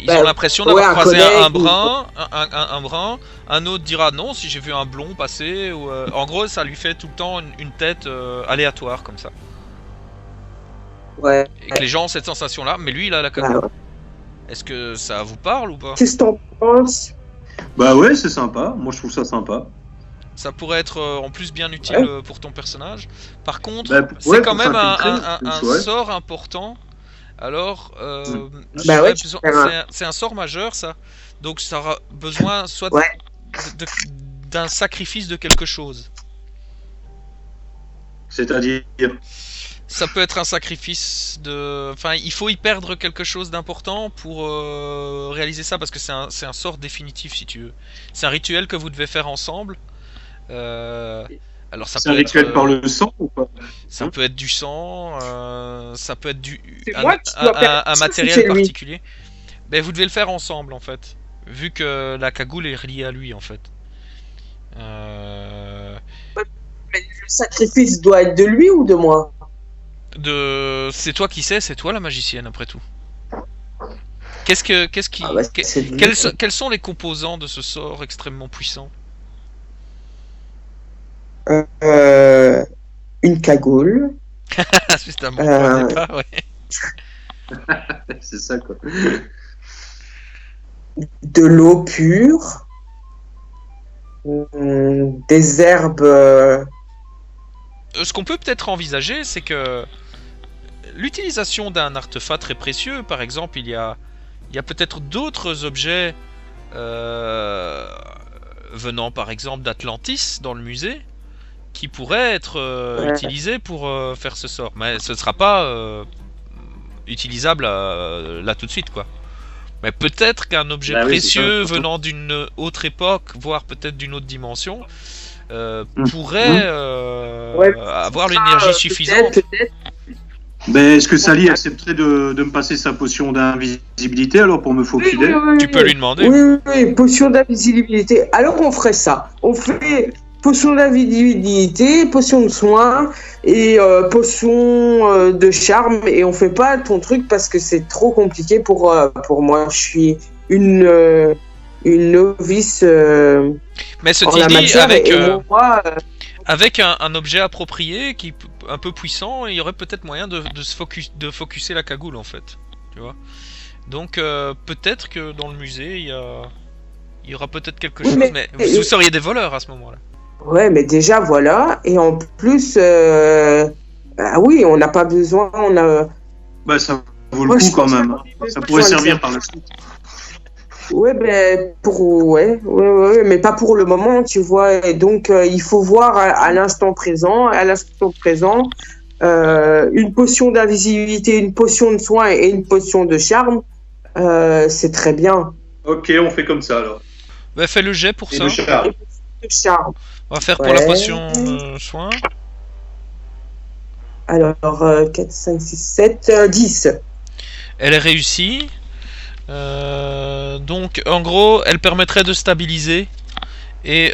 Bah, l'impression ouais, d'avoir un croisé collègue un ou- brun, un brun. Un autre dira non si j'ai vu un blond passer. Ou, en gros, ça lui fait tout le temps une tête aléatoire comme ça. Ouais. Et que les gens ont cette sensation-là, mais lui, il a la Bah, cagoule. ouais. Est-ce que ça vous parle ou pas? Qu'est-ce que t'en penses? Bah ouais, c'est sympa. Moi, je trouve ça sympa. Ça pourrait être en plus bien utile Ouais. Pour ton personnage. Par contre, Bah, c'est ouais, quand pour même s'infiltrer, un ouais. sort important. Alors, Bah ouais, c'est un sort majeur ça. Donc ça aura besoin soit Ouais. de- d'un sacrifice de quelque chose. C'est-à-dire. Ça peut être un sacrifice de... Enfin, il faut y perdre quelque chose d'important pour réaliser ça, parce que c'est un sort définitif, si tu veux. C'est un rituel que vous devez faire ensemble. Alors ça C'est un peut être... rituel par le sang ou pas? Ça peut être du sang, ça peut être C'est moi qui dois perdre un ça, matériel c'est lui. particulier. Ben, vous devez le faire ensemble, en fait. Vu que la cagoule est reliée à lui, en fait. Mais le sacrifice doit être de lui ou de moi? C'est toi qui sais, c'est toi la magicienne, après tout. Ah bah, c'est de lui. Quels sont les composants de ce sort extrêmement puissant? Une cagoule, Ah, c'est un bon point de départ, ouais. C'est ça, quoi. de l'eau pure, des herbes. Ce qu'on peut peut-être envisager, c'est que l'utilisation d'un artefact très précieux, par exemple, il y a peut-être d'autres objets venant par exemple d'Atlantis dans le musée qui pourraient être Ouais. utilisés pour faire ce sort. Mais ce ne sera pas utilisable là tout de suite, quoi. Mais peut-être qu'un objet Bah oui, c'est précieux ça. venant d'une autre époque, voire peut-être d'une autre dimension, Mm. pourrait Ouais. avoir l'énergie suffisante. Peut-être. Mais est-ce que Sally accepterait de me passer sa potion d'invisibilité alors pour me faufiler? Tu peux lui demander. Oui, potion d'invisibilité. Alors on ferait ça. On fait potion d'invisibilité, potion de soin et potion de charme. Et on fait pas ton truc parce que c'est trop compliqué pour moi. Je suis une novice Mais en ceci la dit, matière. avec, et moi, avec un objet approprié, un peu puissant, il y aurait peut-être moyen de focuser la cagoule, en fait. Tu vois. Donc peut-être que dans le musée, il y aura peut-être quelque Oui, chose, mais- mais vous seriez des voleurs à ce moment-là. ouais, mais déjà voilà. Et en plus, ah oui, on n'a pas besoin. Bah ça vaut le Moi, je coup quand pense même. que- Ça pourrait servir par la suite. Ouais, ben ouais, mais pas pour le moment, tu vois. Et donc, il faut voir à l'instant présent, une potion d'invisibilité, une potion de soin et une potion de charme, c'est très bien. Ok, on fait comme ça alors. Bah, fais le jet pour Et ça. le charme. De charme. On va faire pour la Ouais. potion soin. Alors, 4, 5, 6, 7, 10. Elle est réussie. Donc, en gros, elle permettrait de stabiliser. Et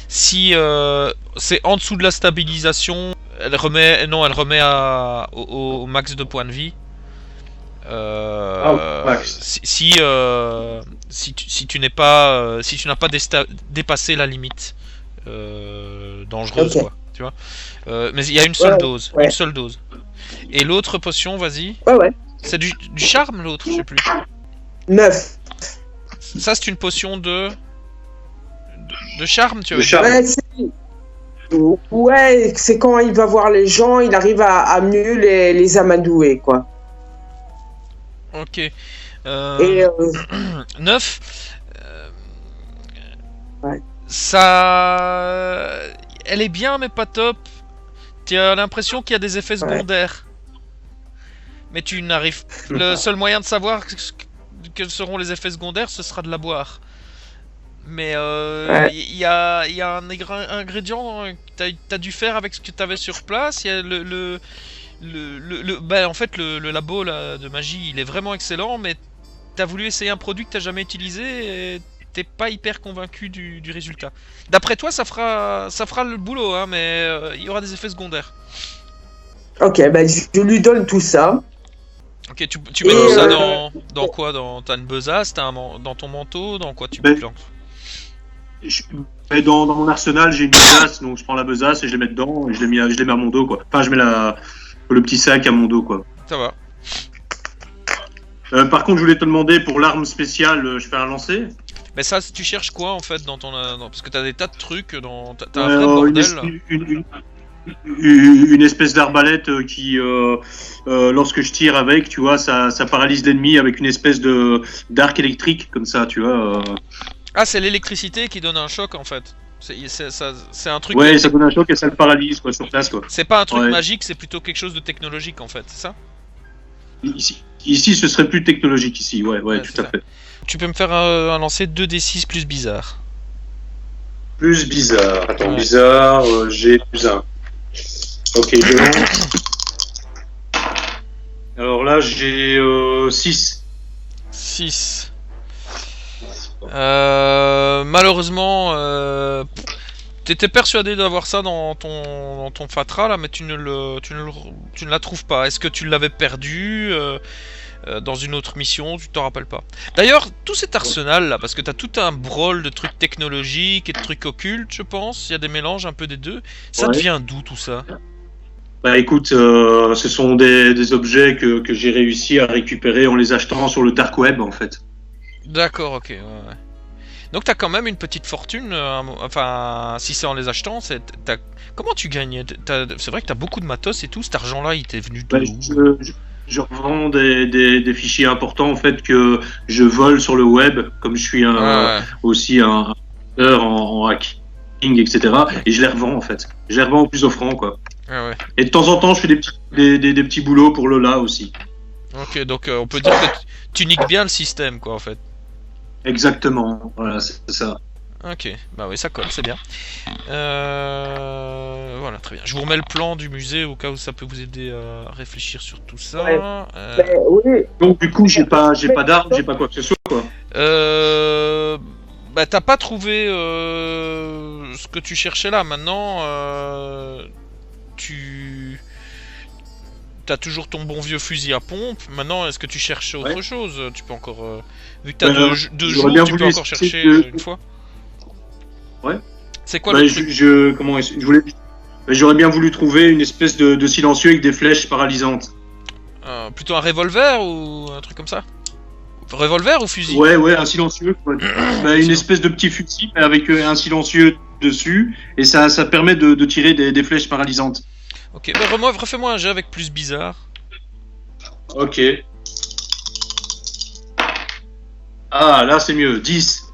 si c'est en dessous de la stabilisation, elle remet au max de points de vie. Max. Si tu n'es pas si tu n'as pas dépassé la limite dangereuse, Ok. quoi, tu vois. Mais il y a une seule Ouais, dose, ouais. une seule dose. Et l'autre potion, vas-y. Ouais. C'est du charme, l'autre, je sais plus. 9. Ça, c'est une potion de charme, tu De veux dire. charme. Ouais, c'est quand il va voir les gens, il arrive à mieux les amadouer, quoi. Ok. Et 9. Ouais. Ça. Elle est bien, mais pas top. Tu as l'impression qu'il y a des effets secondaires. Mais tu n'arrives. Le seul moyen de savoir quels seront les effets secondaires, ce sera de la boire. Mais il y a un ingrédient que t'as dû faire avec ce que t'avais sur place. Il y a en fait, le labo là, de magie, il est vraiment excellent, mais t'as voulu essayer un produit que t'as jamais utilisé et t'es pas hyper convaincu du résultat. D'après toi, ça fera le boulot, hein, mais il y aura des effets secondaires. Ok, ben je lui donne tout ça. Ok, tu mets tout ça dans quoi? T'as une besace, dans ton manteau, dans quoi tu planques? Dans mon arsenal, j'ai une besace, donc je prends la besace et je les mets dedans et je les mets à mon dos, quoi. Enfin, je mets le petit sac à mon dos, quoi. Ça va. Par contre, je voulais te demander pour l'arme spéciale, je fais un lancer. Mais ça, tu cherches quoi en fait parce que t'as des tas de trucs t'as un vrai bordel. Une espèce d'arbalète qui, lorsque je tire avec, tu vois, ça paralyse l'ennemi avec une espèce d'arc électrique comme ça, tu vois. Ah, c'est l'électricité qui donne un choc en fait. C'est un truc. Ouais, ça donne un choc et ça le paralyse quoi sur place quoi. C'est pas un truc magique, c'est plutôt quelque chose de technologique en fait, c'est ça? Ici, ce serait plus technologique ici, ouais, tout à fait. Tu peux me faire un lancer 2d6 plus bizarre. Plus bizarre. Attends, bizarre, j'ai plus 1. Ok, je lance. Alors là, j'ai 6. 6. Malheureusement, t'étais persuadé d'avoir ça dans ton Fatra là, mais tu ne la trouves pas. Est-ce que tu l'avais perdu dans une autre mission? Tu t'en rappelles pas. D'ailleurs, tout cet arsenal là, parce que t'as tout un brol de trucs technologiques et de trucs occultes, je pense. Il y a des mélanges un peu des deux. Ça devient d'où tout ça? Bah écoute, ce sont des objets que j'ai réussi à récupérer en les achetant sur le dark web en fait. D'accord, ok. Ouais. Donc t'as quand même une petite fortune, enfin si c'est en les achetant, comment tu gagnes? C'est vrai que t'as beaucoup de matos et tout, cet argent-là il t'est venu d'où? Je revends des fichiers importants en fait que je vole sur le web, comme je suis aussi un en hacking, etc. Et je les revends en fait. Je les revends au plus offrant quoi. Ah ouais. Et de temps en temps je fais des petits boulots pour Lola aussi. Ok, donc on peut dire que tu niques bien le système quoi en fait. Exactement, voilà, c'est ça. Ok, bah oui, ça colle, c'est bien. Voilà, très bien. Je vous remets le plan du musée au cas où ça peut vous aider à réfléchir sur tout ça. Ouais. Oui. Donc du coup, j'ai pas d'armes, j'ai pas quoi que ce soit, quoi. Bah t'as pas trouvé ce que tu cherchais là. Maintenant, t'as toujours ton bon vieux fusil à pompe. Maintenant, est-ce que tu cherches autre chose? Tu peux encore, vu que t'as deux jours, tu peux encore chercher une fois. Ouais. C'est quoi le truc? J'aurais bien voulu trouver une espèce de silencieux avec des flèches paralysantes. Plutôt un revolver ou un truc comme ça? Revolver ou fusil? Ouais, un silencieux. Une espèce de petit fusil avec un silencieux dessus et ça permet de tirer des flèches paralysantes. Ok, bah refais-moi un jet avec plus bizarre. Ok. Ah, là c'est mieux, 10.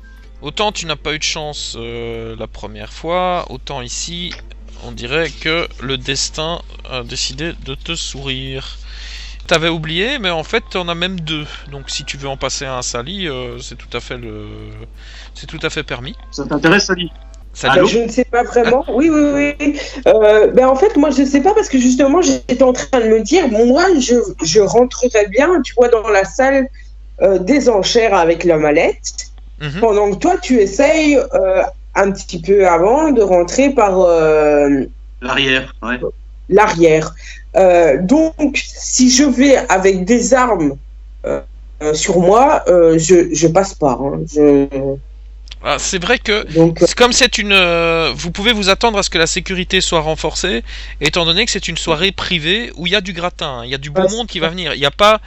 Autant tu n'as pas eu de chance la première fois, autant ici, on dirait que le destin a décidé de te sourire. T'avais oublié, mais en fait t'en as même deux. Donc si tu veux en passer un à Sally, c'est tout à fait permis. Ça t'intéresse, Sally? Je ne sais pas vraiment. Oui. En fait, moi, je ne sais pas parce que justement, j'étais en train de me dire, moi, je rentrerais bien, tu vois, dans la salle des enchères avec la mallette, pendant que toi, tu essayes un petit peu avant de rentrer par l'arrière. Ouais. L'arrière. Donc, si je vais avec des armes sur moi, je passe pas. Ah, c'est vrai que donc, comme c'est une, vous pouvez vous attendre à ce que la sécurité soit renforcée, étant donné que c'est une soirée privée où il y a du gratin, il y a du beau monde qui va venir. Il y a pas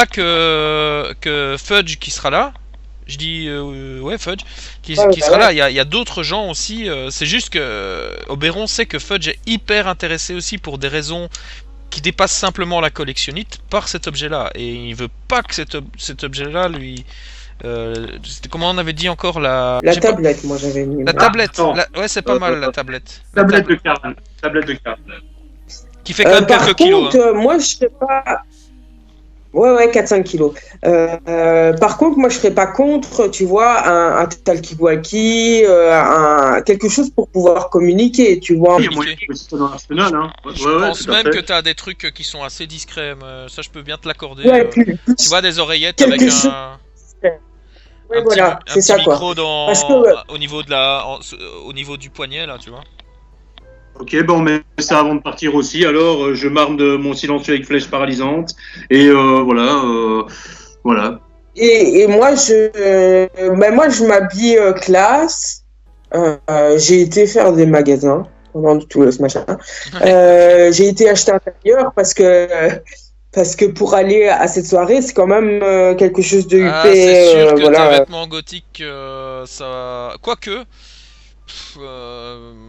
que Fudge qui sera là. Je dis Fudge qui sera là. Il y a d'autres gens aussi. C'est juste que Oberon sait que Fudge est hyper intéressé aussi pour des raisons qui dépassent simplement la collectionnite par cet objet-là, et il veut pas que cet objet-là lui comment on avait dit encore la tablette, moi j'avais mis. La tablette, ouais, c'est pas mal la tablette. Tablette de carne. Qui fait quand même quelques kilos. Par contre, moi je serais pas. Ouais, 4-5 kilos. Par contre, moi je serais pas contre, tu vois, un talkie-walkie, quelque chose pour pouvoir communiquer, tu vois. Oui, dans l'arsenal, hein. Je pense même que tu as des trucs qui sont assez discrets, ça je peux bien te l'accorder. Ouais, tu vois, des oreillettes avec Ouais, voilà, un c'est petit ça, quoi. micro Parce que, au niveau au niveau du poignet là, tu vois. Ok, bon, mais ça avant de partir aussi. Alors, je m'arme de mon silencieux avec flèche paralysante. Et voilà. et moi, je m'habille classe. J'ai été faire des magasins pendant tout ce machin. J'ai été acheter un tailleur parce que pour aller à cette soirée, c'est quand même quelque chose de Ah, c'est huppé. sûr que tes Voilà. vêtements gothiques, ça. Quoique,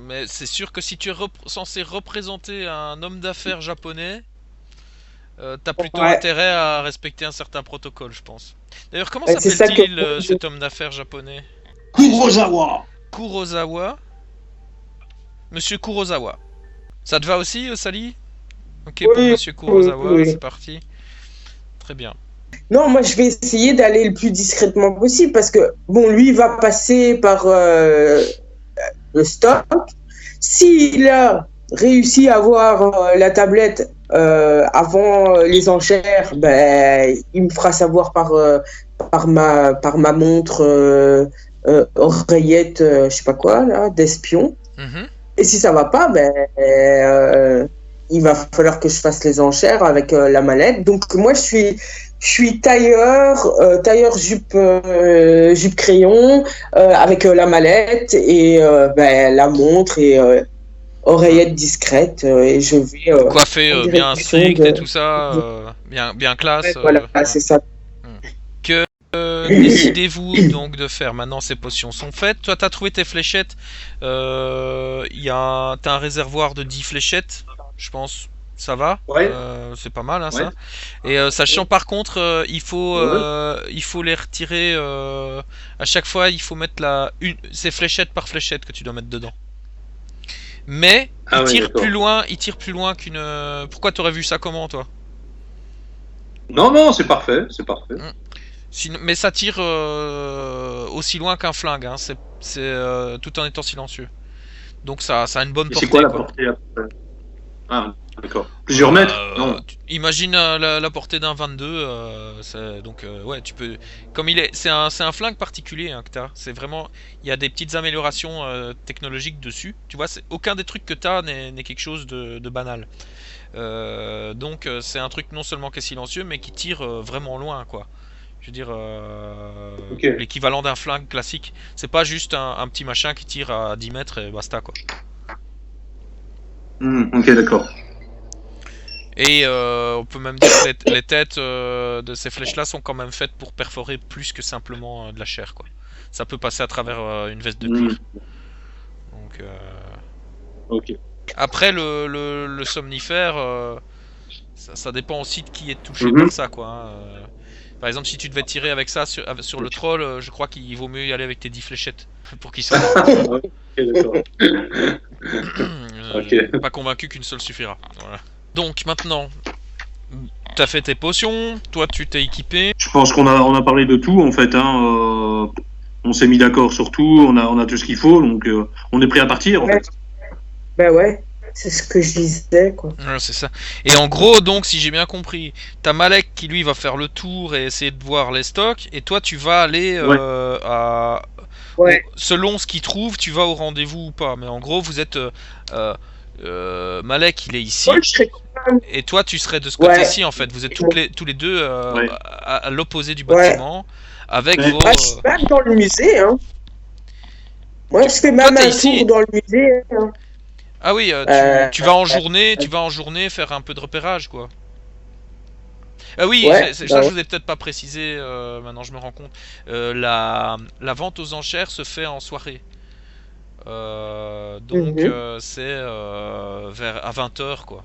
mais c'est sûr que si tu es censé représenter un homme d'affaires japonais, t'as plutôt Ouais. intérêt à respecter un certain protocole, je pense. D'ailleurs, comment C'est ça que s'appelle-t-il cet homme d'affaires japonais? Kurosawa. Kurosawa? Monsieur Kurosawa. Ça te va aussi, Sally? Ok pour oui, Monsieur oui, Kurosawa, c'est oui. parti. Très bien. Non, moi, je vais essayer d'aller le plus discrètement possible parce que, bon, lui, il va passer par le stock. S'il a réussi à avoir la tablette avant les enchères, ben, il me fera savoir par ma montre oreillette, je sais pas quoi, là, d'espion. Mhm. Et si ça va pas, ben, il va falloir que je fasse les enchères avec la mallette. Donc moi, je suis tailleur jupe crayon avec la mallette et ben, la montre et oreillette discrète et je vais Coiffé en bien direction strict et tout de- ça, bien classe. voilà, Ouais. c'est ça. Que décidez-vous donc de faire maintenant? Ces potions sont faites. Toi, t'as trouvé tes fléchettes. T'as un réservoir de 10 fléchettes, je pense. Ça va. Ouais. C'est pas mal, hein, Ouais. ça. Et sachant par contre, Ouais. il faut les retirer à chaque fois. Il faut mettre c'est fléchette par fléchette que tu dois mettre dedans. Mais Ah ouais, d'accord. il tire plus loin qu'une. Pourquoi t'aurais vu ça comment, toi? Non, non, c'est parfait, c'est parfait. Mais ça tire aussi loin qu'un flingue, hein. C'est tout en étant silencieux. Donc ça a une bonne Et c'est quoi portée, la quoi. portée après? Ah, d'accord. Plusieurs mètres? Non. Imagine la portée d'un 22. Donc ouais, tu peux. Comme c'est un flingue particulier, hein, que t'as. C'est vraiment, il y a des petites améliorations technologiques dessus. Tu vois, aucun des trucs que t'as n'est quelque chose de banal. Donc c'est un truc non seulement qui est silencieux, mais qui tire vraiment loin, quoi. Je veux dire, Ok. l'équivalent d'un flingue classique. C'est pas juste un petit machin qui tire à 10 mètres et basta, quoi. Ok, d'accord. Et on peut même dire que les têtes de ces flèches-là sont quand même faites pour perforer plus que simplement de la chair, quoi. Ça peut passer à travers une veste de cuir. Donc, Ok. après, le somnifère, ça dépend aussi de qui est touché Mhm. par ça, quoi, hein. Par exemple, si tu devais tirer avec ça sur le troll, je crois qu'il vaut mieux y aller avec tes 10 fléchettes pour qu'il s'en. Ok, d'accord. Je suis pas convaincu qu'une seule suffira. Voilà. Donc maintenant, t'as fait tes potions, toi tu t'es équipé. Je pense on a parlé de tout en fait. Hein. On s'est mis d'accord sur tout, on a tout ce qu'il faut, donc on est prêt à partir en Ouais. fait. Ben ouais, c'est ce que je disais, quoi. Ouais, c'est ça. Et en gros, donc, si j'ai bien compris, t'as Malek qui lui va faire le tour et essayer de voir les stocks, et toi tu vas aller Ouais. selon ce qu'il trouve, tu vas au rendez-vous ou pas. Mais en gros, vous êtes Malek, il est ici. Moi, je serais Et toi, tu serais de ce Ouais. côté-ci, en fait. Vous êtes tous les deux Ouais. à l'opposé du Ouais. bâtiment, avec Ouais. vos. Ah, je suis même dans le musée, hein. Moi, je fais Toi, même t'es un ici. tour dans le musée, hein. Ah oui, tu vas en journée faire un peu de repérage, quoi. Ah oui, Ouais, ça je vous ai peut-être pas précisé. Maintenant, je me rends compte. La vente aux enchères se fait en soirée. Donc Mhm. c'est vers à 20h, quoi.